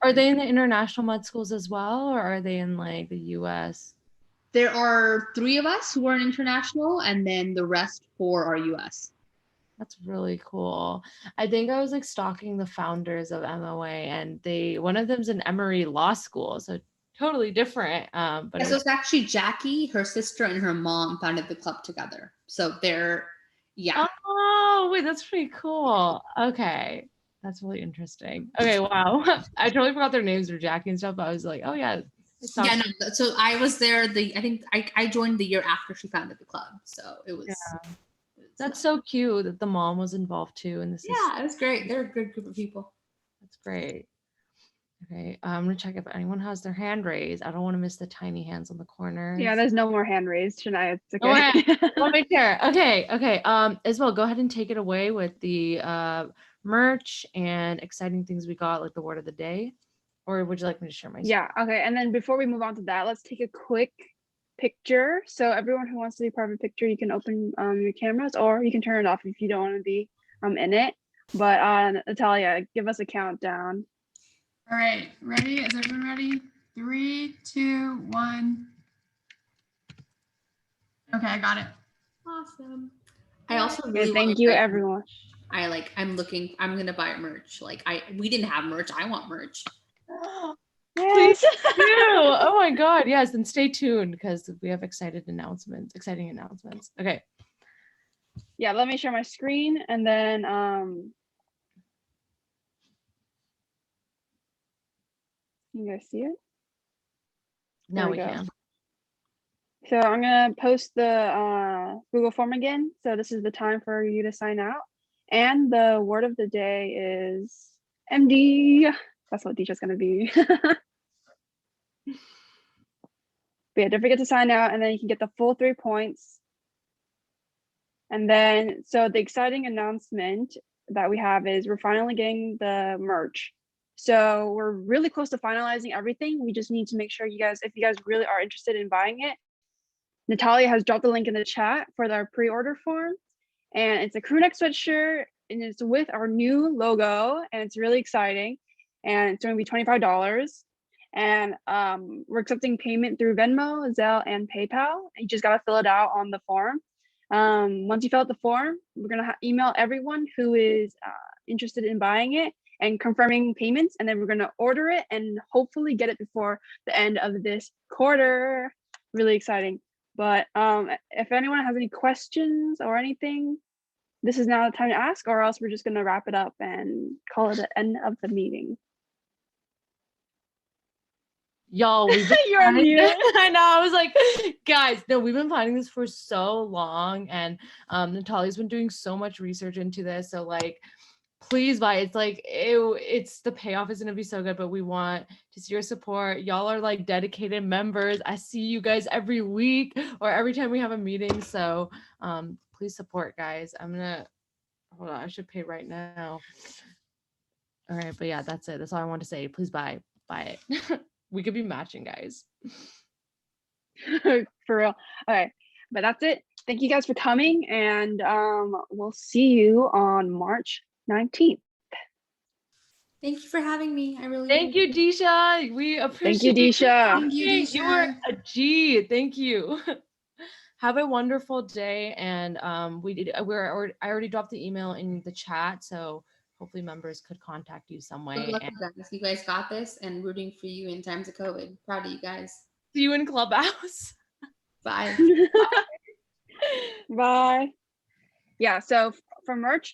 [SPEAKER 1] Are they in the international med schools as well, or are they in like the US?
[SPEAKER 4] There are 3 of us who are in international, and then the rest 4 are US.
[SPEAKER 1] That's really cool. I think I was like stalking the founders of MOA, and one of them's in Emory Law School, so totally different. But
[SPEAKER 4] yeah, so it's actually Jackie, her sister, and her mom founded the club together. So they're, yeah.
[SPEAKER 1] Oh, wait, that's pretty cool. Okay. That's really interesting. Okay, wow. I totally forgot their names or Jackie and stuff, but I was like, oh yeah.
[SPEAKER 4] Yeah, no, so I was there, I think I joined the year after she founded the club. So it was.
[SPEAKER 1] Yeah. That's so cute that the mom was involved too. And this
[SPEAKER 4] yeah, it was great. They're a good group of people.
[SPEAKER 1] That's great. Okay, I'm gonna check if anyone has their hand raised. I don't want to miss the tiny hands on the corner.
[SPEAKER 3] Yeah, there's no more hand raised, Shania. It's okay.
[SPEAKER 1] Let me share. Okay. Isabel, go ahead and take it away with the merch and exciting things we got, like the word of the day. Or would you like me to share my screen?
[SPEAKER 3] Yeah, okay. And then before we move on to that, let's take a quick picture. So everyone who wants to be part of a picture, you can open your cameras, or you can turn it off if you don't want to be in it. But Natalia, give us a countdown.
[SPEAKER 2] All right, ready? Is everyone ready? 3, 2, 1. Okay, I got it.
[SPEAKER 4] Awesome. I also really
[SPEAKER 3] thank you, everyone.
[SPEAKER 4] I'm gonna buy merch. We didn't have merch. I want merch.
[SPEAKER 1] Please do. Oh my God. Yes. And stay tuned because we have exciting announcements. Okay.
[SPEAKER 3] Yeah, let me share my screen and then you guys see it?
[SPEAKER 1] Now we can.
[SPEAKER 3] So I'm gonna post the Google form again. So this is the time for you to sign out. And the word of the day is MD. That's what Disha's gonna be. But yeah, don't forget to sign out, and then you can get the full 3 points. And then, so the exciting announcement that we have is we're finally getting the merch. So we're really close to finalizing everything. We just need to make sure you guys, if you guys really are interested in buying it, Natalia has dropped the link in the chat for their pre-order form. And it's a crew neck sweatshirt, and it's with our new logo, and it's really exciting. And it's going to be $25. And we're accepting payment through Venmo, Zelle, and PayPal. You just got to fill it out on the form. Once you fill out the form, we're going to email everyone who is interested in buying it and confirming payments. And then we're going to order it and hopefully get it before the end of this quarter. Really exciting. But if anyone has any questions or anything, this is now the time to ask, or else we're just going to wrap it up and call it the end of the meeting.
[SPEAKER 1] Y'all,
[SPEAKER 3] you're on mute.
[SPEAKER 1] I know. I was like, guys, no, we've been planning this for so long, and Natalia's been doing so much research into this. So like, please buy. It's like it's the payoff is gonna be so good, but we want to see your support. Y'all are like dedicated members. I see you guys every week or every time we have a meeting. So please support, guys. Hold on, I should pay right now. All right, but yeah, that's it. That's all I want to say. Please buy it. We could be matching, guys.
[SPEAKER 3] For real. All right, but that's it. Thank you guys for coming, and we'll see you on March 19th.
[SPEAKER 4] Thank you for having me. I really
[SPEAKER 1] thank you, Disha. We appreciate
[SPEAKER 3] Thank you, Disha.
[SPEAKER 2] Thank you, Disha.
[SPEAKER 1] You are a G. Thank you. Have a wonderful day. And I already dropped the email in the chat, so hopefully members could contact you some
[SPEAKER 4] Good
[SPEAKER 1] way.
[SPEAKER 4] luck,
[SPEAKER 1] And
[SPEAKER 4] you guys. You guys got this, and rooting for you in times of COVID. Proud of you guys.
[SPEAKER 1] see you in Clubhouse.
[SPEAKER 4] Bye.
[SPEAKER 3] Bye. Yeah, so for merch,